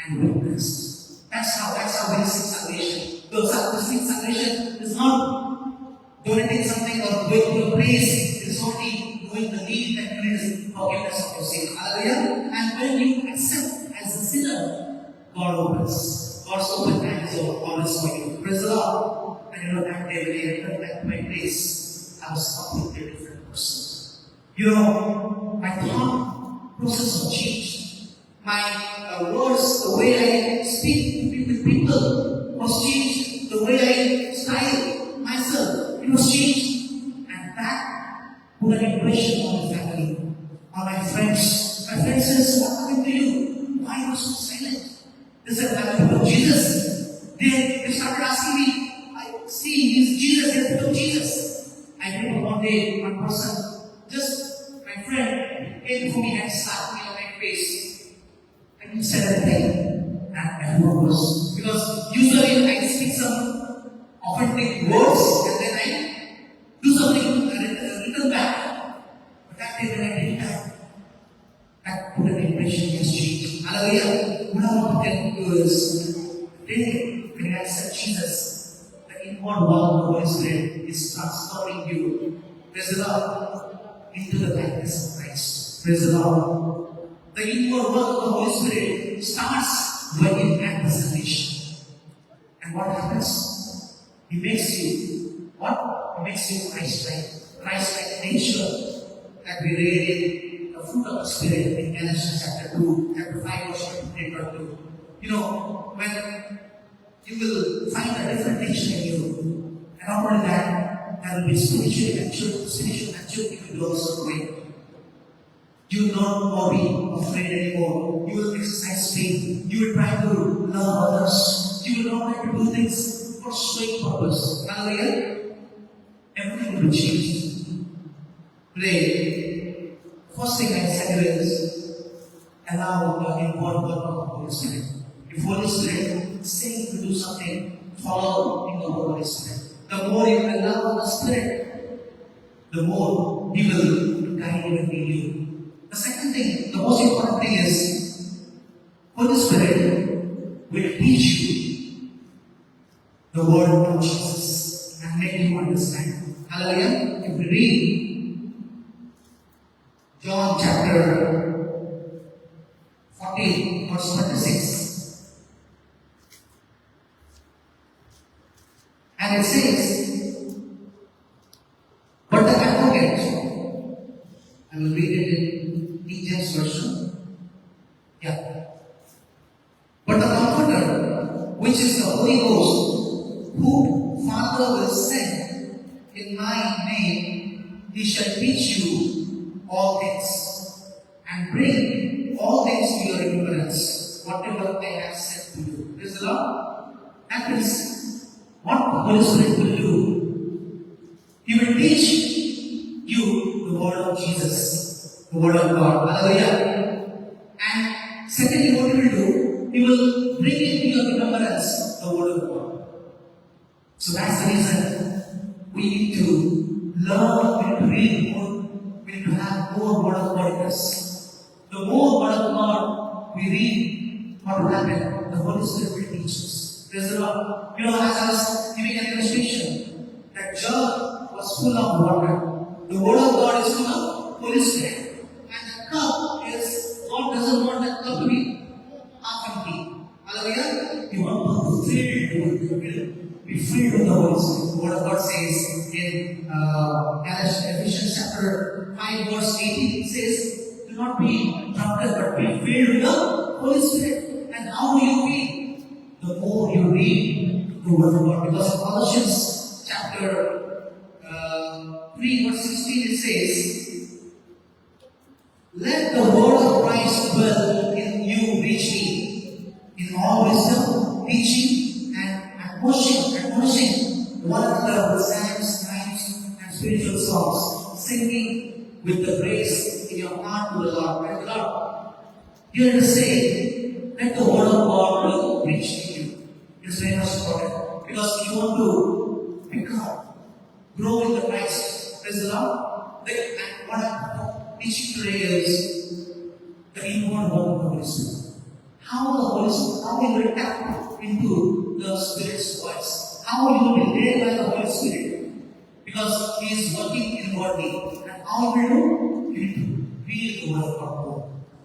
and witnessed. That's how we receive salvation. Because receiving salvation is not donating something or going to a place. It is only knowing the need that there is forgiveness of your sin. Hallelujah. And when you accept as a sinner, God opens. God's open hands are always for you. Praise the Lord. And you know that day when I entered that my place, I was completely different person. You know, my thought process was changed. My words, the way I speak with people was changed. The way I style myself, it was changed. And that put an impression on my family, on my friends. My friends says, what happened to you? Why are you so silent? They said, I'm a of Jesus. They started asking me, I see, he's Jesus, he's a of Jesus. I remember one day, one person, just my friend, came to me and slapped me on my face. And he said anything. And everyone was, because usually I speak some authentic words and then I do something written back. But that day when I did that put an impression has changed. Hallelujah. What I want to tell you is, today, when you accept Jesus, the inward work of the Holy Spirit is transforming you, praise the Lord, into the likeness of Christ. Praise the Lord. The inward work of the Holy Spirit starts when you act the salvation. And what happens? He makes you, what? He makes you Christ-like. Christ-like nature that we read in the fruit of the Spirit in Galatians chapter 2, chapter 5, verse 22. You know, when you will find a different nature in you, and not only that, there will be spiritual maturity will also grow. You will not be afraid anymore. You will exercise faith. You will try to love others. You will not try to do things for showing purpose. Hallelujah. Everything will be changed. Today, first thing I said is allow the inward work of the Holy Spirit. If Holy Spirit is saying to do something, follow in the Holy Spirit. The more you allow the Spirit, the more He will guide you and lead you. The second thing, the most important thing is, Holy Spirit will teach you the word of Jesus and make you understand. Hallelujah. If we read John chapter 14, verse 26, and it says, but the advocate, I will read it in King James Version. Yeah. But the Comforter, which is the Holy Ghost, whom Father will send in my name, He shall teach you all things, and bring all things to your remembrance, whatever I have said to you. Praise the Lord. That is what the Holy Spirit will do. He will teach you the word of Jesus, the word of God. Hallelujah. And secondly, what He will do, He will bring into your remembrance the word of God. So that's the reason we need to learn, we need to read more, we need to have more word of God in us. The more word of God we read, what will happen? The Holy Spirit will teach us. Praise the Lord. You know, as I was giving an illustration, that jug was full of water. The word of God is full of Holy Spirit. And the cup is, God doesn't want that cup to be half empty. Hallelujah. You want to be filled. Be filled with the Holy Spirit. The word of God says in Ephesians chapter 5 verse 18, it says, do not be drunken but be filled with the Holy Spirit. And how do you be? The more you read the word of God. Because in Colossians chapter 3 verse 16 it says, let the word of Christ dwell in you richly, in all wisdom, teaching and admonishing one another with psalms, hymns, and spiritual songs, singing with the praise in your heart to the Lord. Praise the Lord. Here it is saying, let the word of God will reach to you. It is very much important. Because if you want to become, grow in the Christ, praise the Lord. And what I'm teaching today is the inward work of the Holy Spirit. How the Holy Spirit, how we will tap into the Spirit's voice. How you will be led by the Holy Spirit. Because He is working inwardly. And how we do? You need to read the word of God more.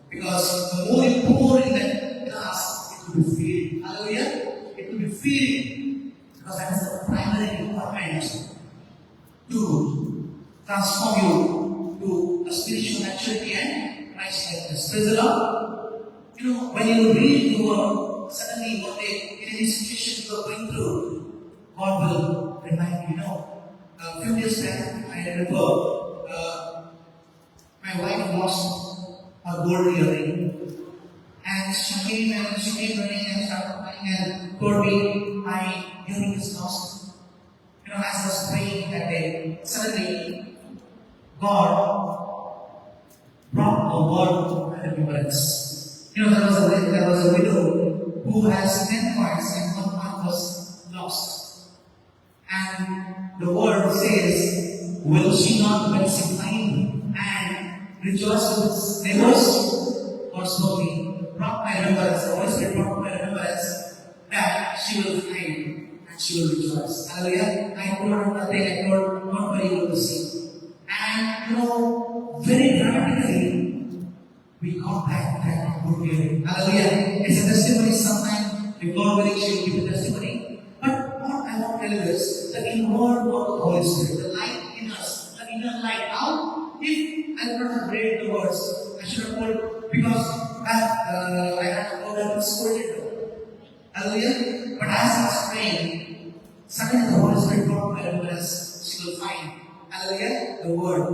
Because the more you pour in that glass, it will be feeding. Hallelujah? It will be feeding. Because that is the primary requirement to transform you to a spiritual maturity and Christ likeness. Praise the Lord. You know, when you read the word, suddenly one day, in any situation you are going through, God will remind you. You know, a few years back, I remember my wife lost her gold earring. And she came running and started crying and told me, my earring is lost. You know, as I was praying that day, suddenly God brought a word to remembrance. You know, there was a widow who has 10 coins and one coin was lost. And the word says, will she not multiply and rejoice with neighbors? God slowly brought my remembrance, the Holy Spirit brought my remembrance that she will find and she will rejoice. Hallelujah. I told her nothing, I told her not very good to see. And you know, very dramatically, we got that good feeling. Hallelujah. It's a testimony sometimes, if God willing, she will give a testimony. But what I want to tell you is the inward work of the Holy Spirit, the light in us, the inner light. Now, if I could not read the words, I should have told because I had to go down to school. Hallelujah. But as I was praying, suddenly the Holy Spirit brought my remembrance, she will find. Hallelujah. The word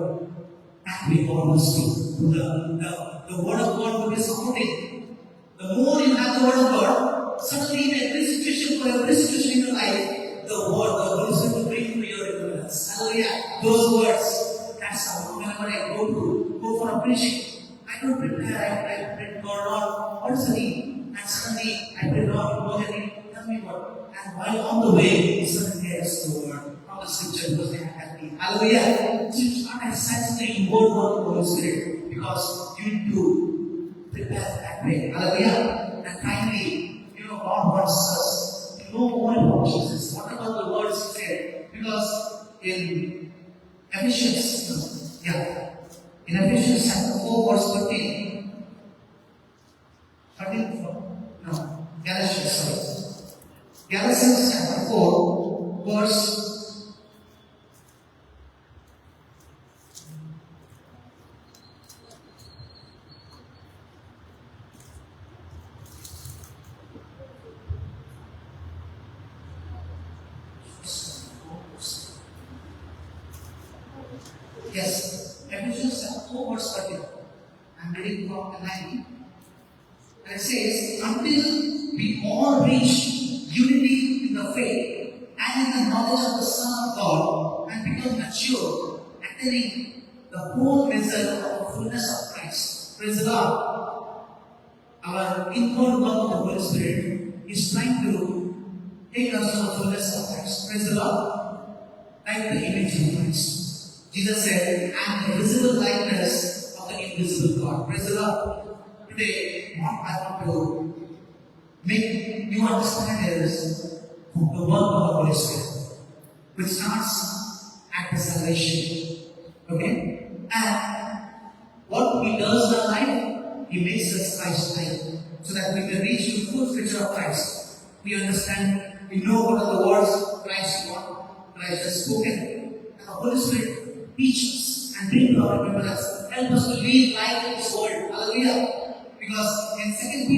that we always do. The word of God will be supporting. The more you have the word of God, suddenly in every situation, for every situation in your life, the Holy Spirit will bring to your remembrance. Hallelujah. Those words, that's how whenever I go for a preaching, I don't prepare, I pray, Lord, what is the need? And suddenly I pray, Lord, go ahead and tell me what. And while on the way, suddenly there is the word from the scripture because they have me. Hallelujah. So you start exercising the word of the Holy Spirit because you need to prepare that way. Hallelujah. And finally, you know, God wants us to know more about Jesus. What about the words He said? Because in Ephesians chapter 4, verse 13. Galatians chapter 4, verse 13. I'm reading from the 9. And it says, until we all reach unity in the faith and in the knowledge of the Son of God and become mature, attaining the whole measure of the fullness of Christ. Praise the Lord. Our inward work of the Holy Spirit is trying to take us to the fullness of Christ. Praise the Lord. Like the image of Christ. Jesus said, I am the visible likeness of the invisible God. Praise the Lord. Today, what I want to make you understand is the work of the Holy Spirit, which starts at the salvation. Okay? And what He does in our life, He makes us Christ-like, so that we can reach the full picture of Christ. We understand, we know what are the words Christ has spoken. And the Holy Spirit teaches us and brings our remembrance, help us to live life in this world. Hallelujah. Because in 2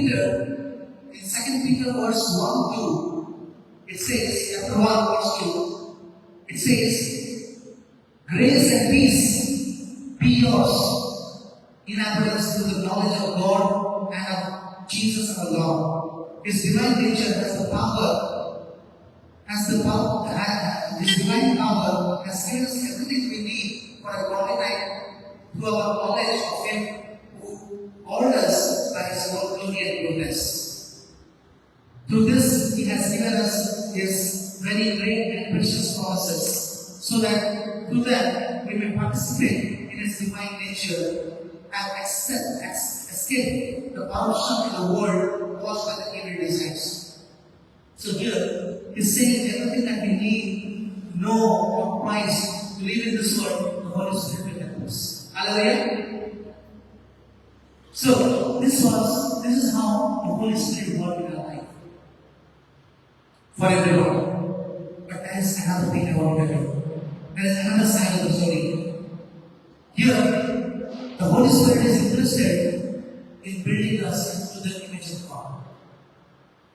2 Peter verse 1, 2, it says, chapter 1, verse 2, it says, grace and peace be yours in abundance through the knowledge of God and of Jesus our Lord. His divine nature has the power, His divine power has given us everything we need for a godly life through our knowledge of Him who called us by His own glory and goodness. Through this, He has given us His very great and precious promises, so that through them we may participate in His divine nature and escape the corruption in the world caused by the evil desires. So here, He's saying everything that we need to know of Christ to live in this world, the Holy Spirit will help us. Hallelujah. So this is how the Holy Spirit worked in our life. For everyone. But there is another thing I want to tell you. There is another side of the story. Here, the Holy Spirit is interested in building us into the image of God.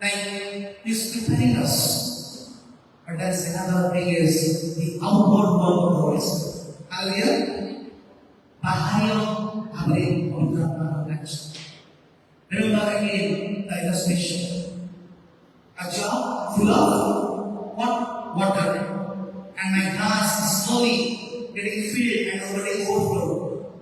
Like He's preparing us. But there is another thing is the outward work of the Holy Spirit. Hallelujah. Bahaya abri orang next. Remember again the illustration. A jar full of what? Water. And my glass is slowly getting filled and already overflow.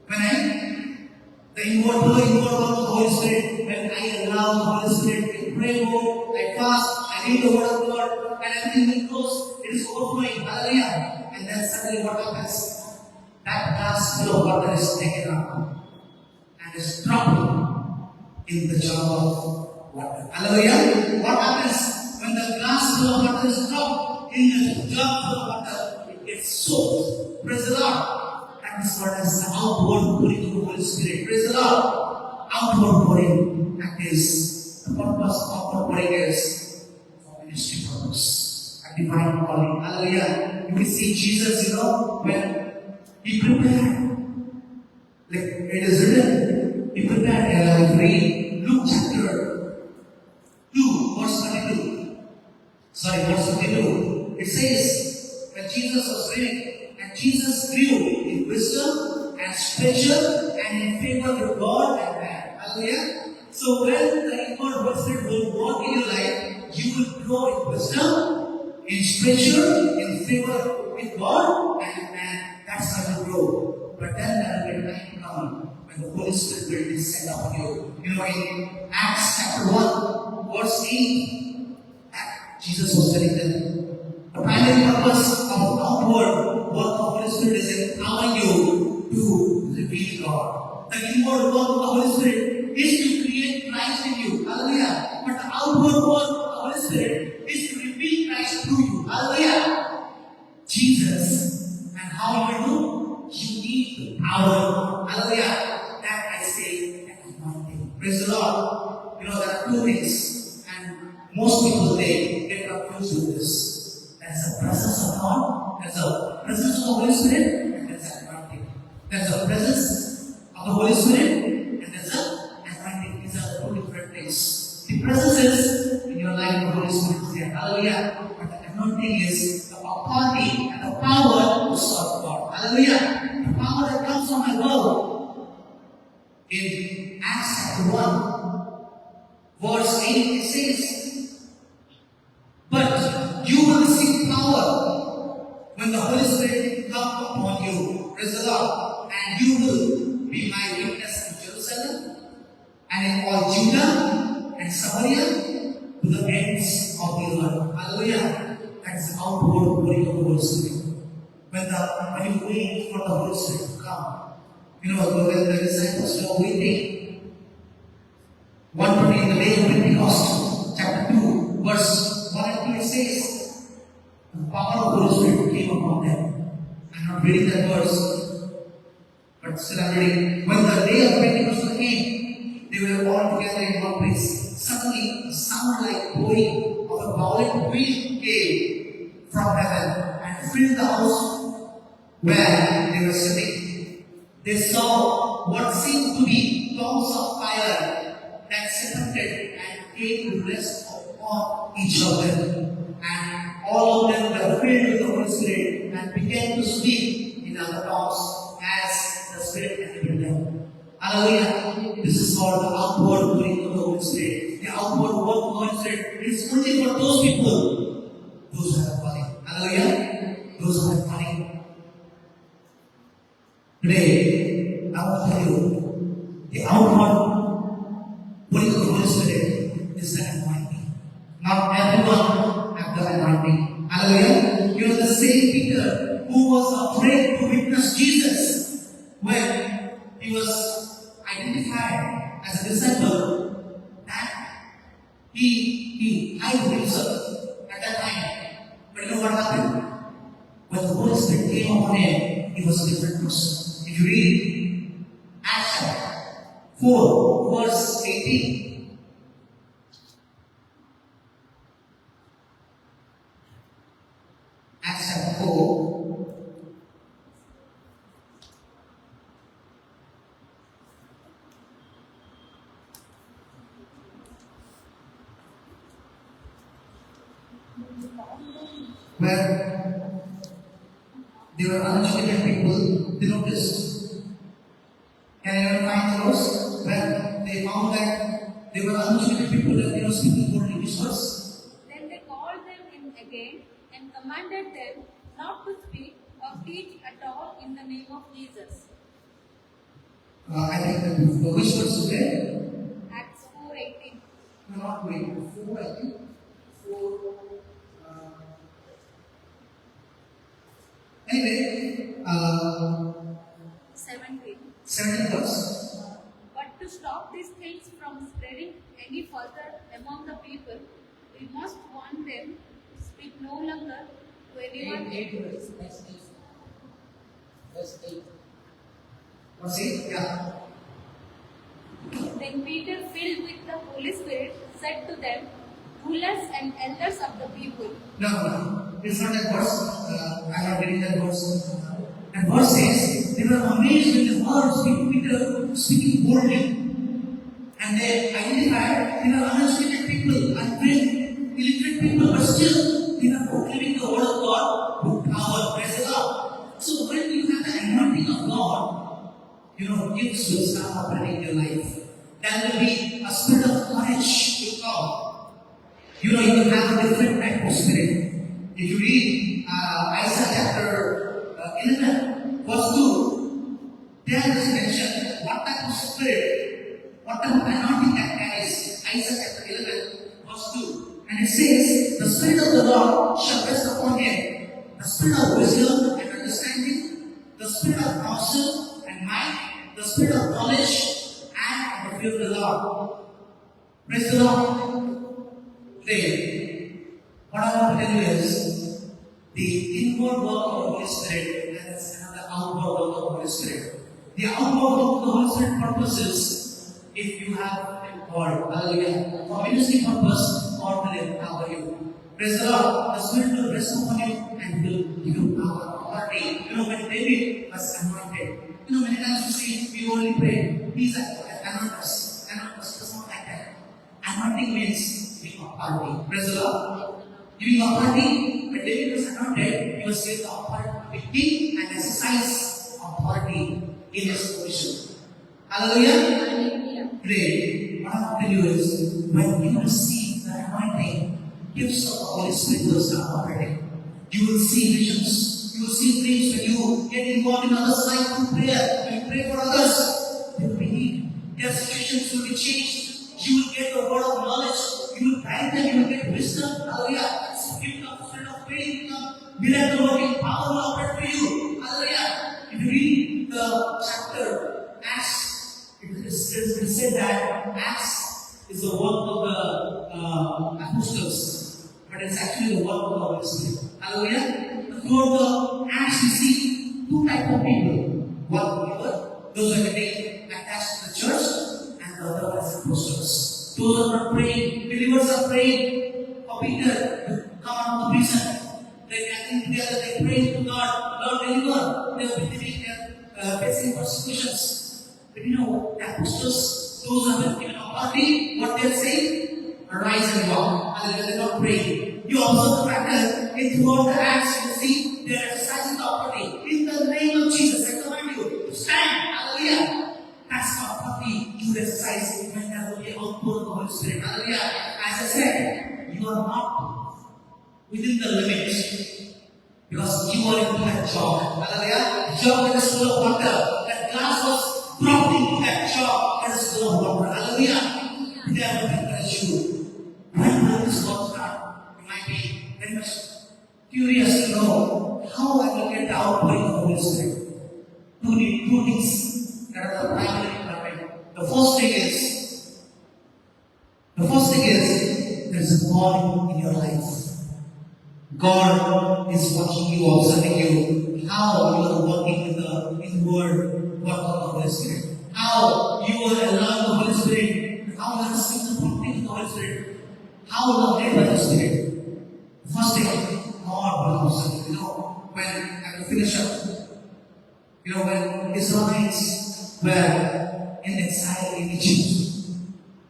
When the inward flow of the Holy Spirit, when I allow the Holy Spirit to pray more, I fast, I read the Word of God, and everything will close, it is overflowing. Hallelujah. And then suddenly what happens? That glass full of water is taken up and is dropped in the jar of water. Hallelujah. What happens when the glass full of water is dropped in the jar full of water? It gets soaked. Praise the Lord. That is what is the outward pouring of the Holy Spirit. Praise the Lord. Outward pouring. That is the purpose of outward pouring is for ministry purpose. A divine calling. Hallelujah. You will see Jesus, when He prepared, like it is written, He prepared, read Luke chapter 2, verse 32. Verse 32. It says, when Jesus was reading, and Jesus grew in wisdom and stature and in favor with God and man. Hallelujah. So when the inward Holy Spirit will work in your life, you will grow in wisdom, in stature, in favor with God and man. That's how you grow. But then there will be a time come when the Holy Spirit will descend upon you. In Acts chapter 1, verse 8, Jesus was telling them, the primary purpose of outward work of the Holy Spirit is empowering you to reveal God. The inward work of the Holy Spirit is to create Christ in you. Hallelujah. But the outward work of the Holy Spirit is to reveal Christ through you. Hallelujah. Jesus. And how you do? You need the power. Hallelujah. That I say, that is one thing. Praise the Lord. There are two things. And most people today get confused with this. There's the presence of God, there's the presence of the Holy Spirit, and there's the anointing. There's the presence of the Holy Spirit, and there's the anointing. These are the two different things. The presence is in your life, the Holy Spirit is there. Hallelujah. But the anointing is the authority and the power to serve God. Hallelujah. The power that comes from my word. In Acts chapter 1, verse 8, it says, but you will receive power when the Holy Spirit comes upon you. Praise the Lord. And you will be my witness in Jerusalem and in all Judah and Samaria to the ends of the earth. Hallelujah. That is the outward pouring of the Holy Spirit. When you wait for the Holy Spirit to come, when the disciples were waiting, one day in the day of Pentecost, chapter 2, verse 1 and 2, it says, the power of the Holy Spirit came upon them. I'm not reading that verse, but still I'm reading. When the day of Pentecost came, they were all together in one place. Suddenly, a sound like blowing of a violent wind came from heaven and filled the house where they were sitting. They saw what seemed to be tongues of fire that separated and came to rest upon each of them. And all of them were filled with the Holy Spirit and began to speak in other tongues as the Spirit enabled them. Hallelujah. This is called the outward pouring of the Holy Spirit. The outward work of the Holy Spirit is only for those people, those who have calling. Hallelujah. Those who have calling. Today, I want to tell you, the outward pouring of the Holy Spirit is the anointing. Not everyone have the anointing. Hallelujah. You know the same Peter who was afraid to witness Jesus when he was identified as a disciple, that he hid himself at that time. But you know what happened? When the Holy Spirit came upon him, he was a different person. If you read Acts chapter 4, verse 18. Acts chapter 4. Where there were uneducated people, they noticed. Can anyone find the verse where they found that there were uneducated people and they were speaking boldly? Which verse? Then they called them in again and commanded them not to speak or teach at all in the name of Jesus. I think that which verse is there? Acts 4:18. No, not wait. 4, I think. 4. Anyway, 17. 17 verse. But to stop these things from spreading any further among the people, we must warn them to speak no longer to anyone. 8 verse. Next is verse 8. What's it? Yeah. Then Peter, filled with the Holy Spirit, said to them, rulers and elders of the people, No. It's not that verse. I'm not getting that verse. And verse says, they were amazed when they heard Peter speaking boldly. And they identified they were uneducated people, untrained, illiterate people, but still they were proclaiming the word of God with power. Praise the Lord. So when you have the anointing of God, gifts will start operating in your life. There will be a spirit of courage will come. You will have a different type of spirit. If you read Isaiah chapter 11, verse 2, there is mentioned what type of spirit, what type of anointing that carries. Isaiah chapter 11, verse 2. And it says, the Spirit of the Lord shall rest upon him, the Spirit of wisdom and understanding, the Spirit of counsel and might, the Spirit of knowledge and the fear of the Lord. Praise the Lord. Today, what I want to tell you is the inward work of the Holy Spirit and the outward work of the Holy Spirit. The outward work of the Holy Spirit purposes if you have been called, hallelujah, for ministry purpose, God will empower you. Praise the Lord. The Spirit will rest upon you and will give you power, authority. When David was anointed, many times you see we only pray, please anoint us. Anoint us. It's not like that. Anointing means giving authority. Praise the Lord. Giving authority, when David was anointed, he was given the authority to be and exercise authority in his position. Hallelujah. hallelujah. Today, what I want to tell you is when you receive the anointing, gifts of the Holy Spirit will start operating. You will see visions, you will see dreams when you get involved in others' life through prayer. When you pray for others, they will be healed. Their situations will be changed. You will get the word of knowledge. You will guide them, you will get wisdom. Hallelujah. Spirit of faith, miracle working power will operate for you. Hallelujah. If you read the chapter Acts, it said that Acts is the work of the apostles, but it's actually the work of the Holy Spirit. Hallelujah. Throughout the Acts, we see two types of people. One believer, those who are getting attached to the church, and the other as apostles. Those who are not praying, believers are praying for Peter to come out of prison. They're gathering together, they're praying to God, Lord deliver. They're believing they're facing persecutions. But the apostles, those who have been given authority, what they're saying, rise and walk. Hallelujah. They're not praying. You observe the pattern in throughout the Acts. You see, they are exercising the authority. In the name of Jesus, I command you to stand. Hallelujah. That's the authority you exercise when there will be outpour of the Holy Spirit. Hallelujah. As I said, you are not within the limits. Because you are into that job. Hallelujah. Job that is full of water. That glass was dropped into that job that is full of water. Hallelujah. They are looking at you. When will this work start? You might be very much curious to know how I will get the outpouring of the Holy Spirit. Two things that are the primary requirement. The first thing is there is a God in your life. God is watching you, observing you, how you are working in the Word, work of the Holy Spirit. How you are allowing the Holy Spirit, how you are seeing the prompting of the Holy Spirit, how you are led by the Spirit. First thing, God will observe you. When I will finish up, when Israelites were in exile in Egypt,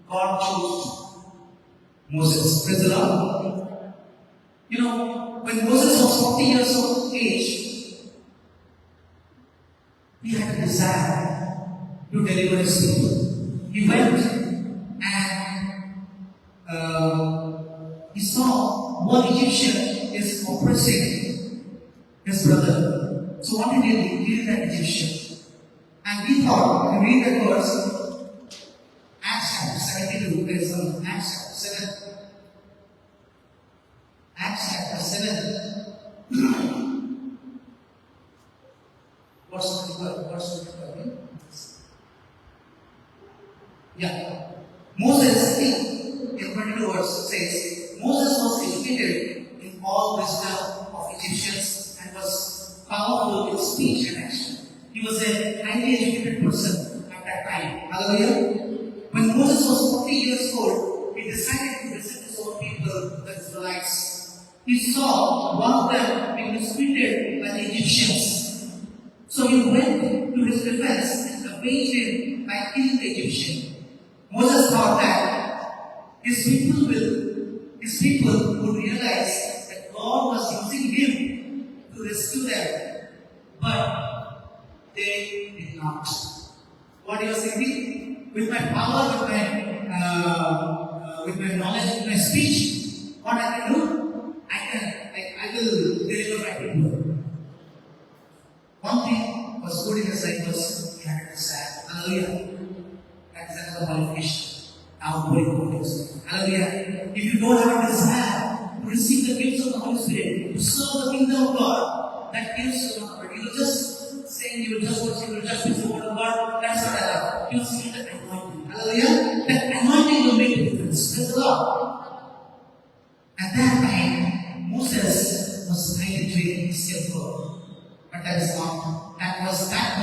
God chose Moses. Praise the Lord. When Moses was 40 years of age, he had a desire to deliver his people. He went and he saw one Egyptian is oppressing his brother. So what did he do? He killed that Egyptian. And he thought, when you read that verse, Acts chapter 72, there is some Acts chapter 7. Acts chapter 7. Verse 25. Yeah. Moses, in 22 verse says, Moses was educated in all wisdom of Egyptians and was powerful in speech and action. He was a highly educated person at that time. Hallelujah. When Moses was 40 years old, he decided to visit his own people, the Israelites. He saw one of them being mistreated by the Egyptians. So he went to his defense and avenged him by killing the Egyptian. Moses thought that his people would realize that God was using him to rescue them. But they did not. What he was thinking? With my power, with my knowledge, with my speech, what I can do? I will deliver my people. One thing was good in his life was he had a desire. Hallelujah. That's the qualification. Outpouring of the Holy Spirit. Hallelujah. If you don't have a desire to receive the gifts of the Holy Spirit, to serve the kingdom of God, that gives you not. You will just saying, you will just worship, you will just use the word of God. That's not enough. You will see the anointing. Hallelujah. That anointing will make a difference. Praise the Lord. At that time, Moses was highly trained, skillful. But that is not. That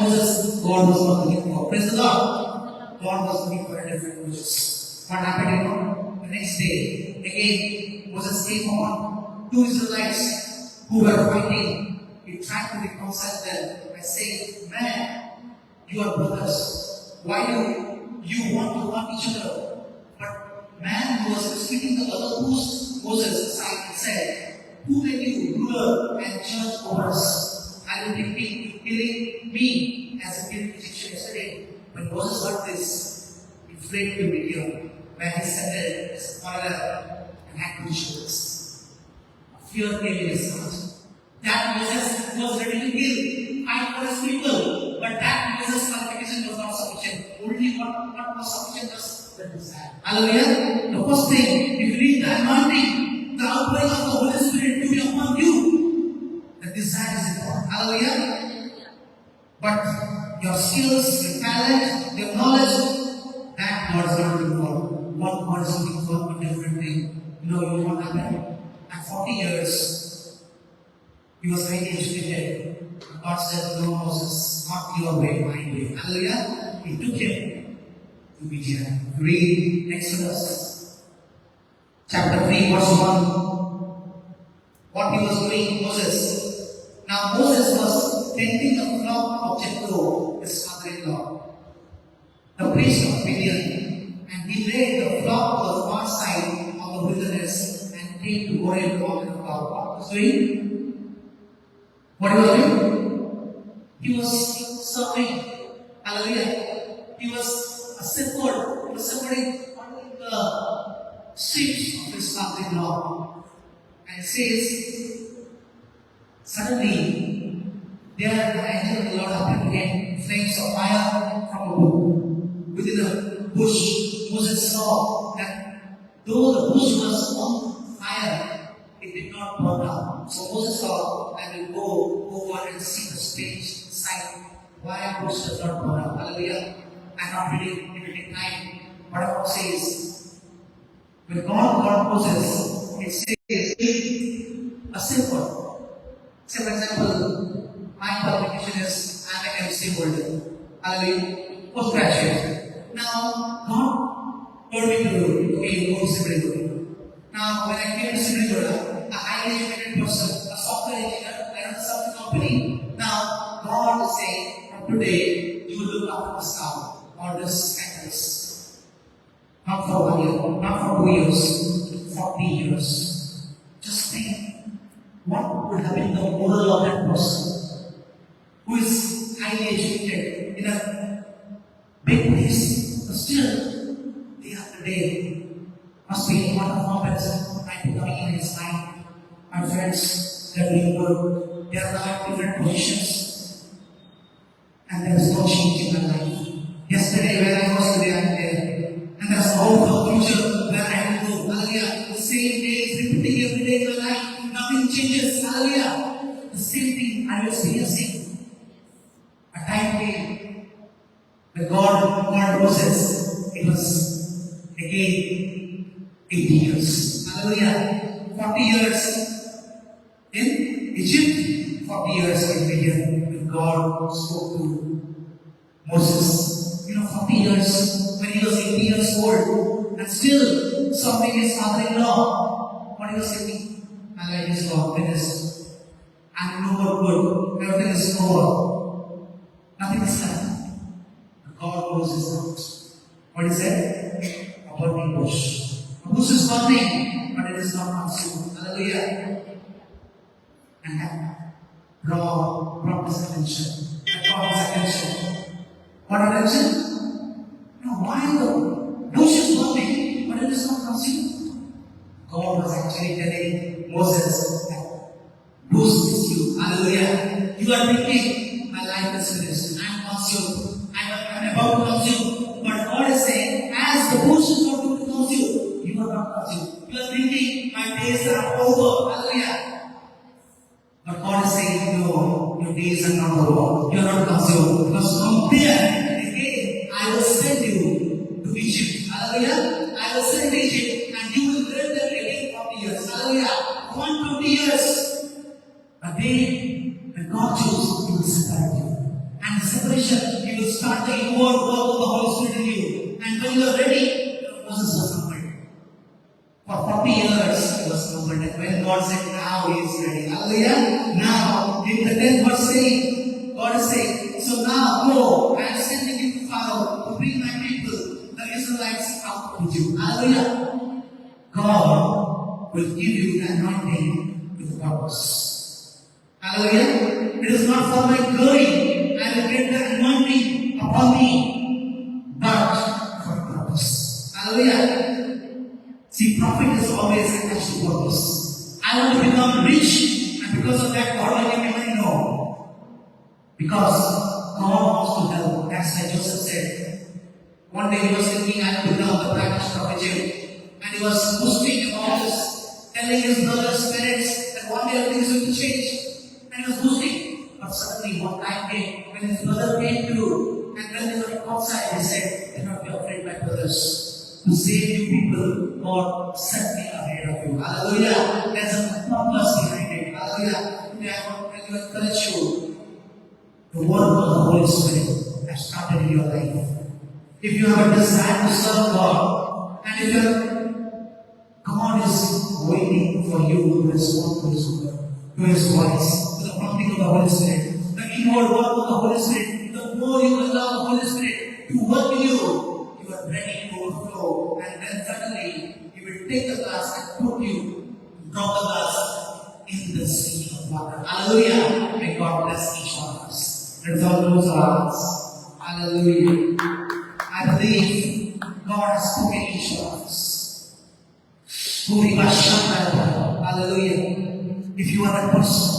Moses, God was not looking for. Praise the Lord. God was looking for a different Moses. What happened? The next day, again, Moses came upon two Israelites who were fighting. He tried to reconcile them by saying, man, you are brothers. Why do you want to hurt each other? But man who was mistreating the other pushed Moses aside and said, who made you ruler and judge over us? I will be killing me as a killed Egyptian yesterday. When Moses heard this, he fled to Midian, where he settled as a foreigner and had two children. Fear came in his heart. That Moses was ready to kill, fight for his people, but that Moses' qualification was not sufficient. Only what was sufficient was the desire. Hallelujah. The first thing, if you need the anointing, the outpouring of the Holy Spirit to be upon you, the desire is important. Hallelujah. But your skills, your talent, your knowledge, that God is not looking for. What God is looking for is a different thing. You know what happened? At 40 years, he was highly educated. God said, no, Moses, not your way, my way. Hallelujah. He took him to Midian. Read Exodus chapter 3, verse 1. What he was doing, Moses. Now Moses was tending the flock of Jethro, his father-in-law, the priest of Midian, and he led the flock to the far side more involved about what he was doing. What he was doing? He was serving. Hallelujah. He was a shepherd. He was shepherding the sheep of his father-in-law. And it says, suddenly, there the angel of the Lord appeared again, flames of fire from above. Within the bush, Moses saw that though the bush was on fire, it did not burn up. So Moses thought, I will go over and see the strange sight, why bush does not burn up. Hallelujah. I'm not reading, it will take time. But I want to say is, when God called Moses, it says, a simple. Say for example, my qualification is I'm an MC holder. Hallelujah. Postgraduate. Now, God told me to be a Sibling. Now, when I came to Sibling, a highly educated person, a software engineer, I run a software company. Now, God is saying, from today, you will look after this town or this campus. Not for 1 year, not for 2 years, 40 years. Just think, what would have been the moral of that person who is highly educated in a big place, but still, day after day, must be one of comparison might be coming in his mind. My friends, they're doing good, they are now in different positions, and there is no change in my life. Yesterday, where I was, today I am there, and there's hope for the future where I will go. Hallelujah. The same day is repeating every day in my life. Nothing changes. Hallelujah. The same thing I was experiencing. A time came when God called Moses. It was again 80 years. Hallelujah. 40 years in Egypt, 40 years in Midian when God spoke to Moses. 40 years when he was 80 years old and still serving his father-in-law. What he was thinking? My life is gone, finished. I'm no more good. Everything is over. Nothing is left. God knows his heart. What he said? A burning bush. A bush is burning, but it is not consumed. Hallelujah. And that brought his attention. That brought his attention. What attention? Now, why the bush is burning, but it is not consumed? God was actually telling Moses that bush is you. Hallelujah. You are thinking, my life is finished. I am consumed. I am about to consume. But God is saying, as the bush is not going to consume, you are not consumed. You are thinking, my days are over. Hallelujah. But God is saying, no, your days are not over. You are not consumed. Because from there, again, I will send you to Egypt. Hallelujah. I will send to Egypt and you will live there again 40 years. Hallelujah. 120 years. A day when God chooses, He will separate you. And the separation, He will start the inward work of the Holy Spirit in you. And when you are ready, Moses was humbled. For 40 years, he was humbled. And when God said, now he is ready. Hallelujah. Now, in the 10th verse saying, God is saying, so now go, I am sending you to Pharaoh to bring my people, the Israelites, out of Egypt. Hallelujah. God will give you the anointing with purpose. Hallelujah. It is not for my glory. I will get the anointing upon me, but for purpose. Hallelujah. See, prophet is always attached to purpose. I want to become rich, and because of that, God will give me money. No. Because God wants to help. That's why Joseph said. One day he was thinking, I will become the Prime Minister of Egypt. And he was boasting about this, telling his brothers, parents, that one day everything is going to change. And he was boasting. But suddenly one time came, when his brother came to, and when they were outside, he said, do not be afraid, my brothers. To save you people, God sent me ahead of you. Hallelujah. There's a purpose behind it. Hallelujah. Today I want to encourage you. The work of the Holy Spirit has started in your life. If you have a desire to serve God, and if God is waiting for you to respond to His voice, to the prompting of the Holy Spirit, the inward work of the Holy Spirit, the more you allow the Holy Spirit to work in you, you are ready to overflow, and then suddenly He will take the glass and put you dropping us in the sea of water. Hallelujah. May God bless each of us. Let's all close our eyes. Hallelujah. I believe God has spoken each of us. Hallelujah. If you are a person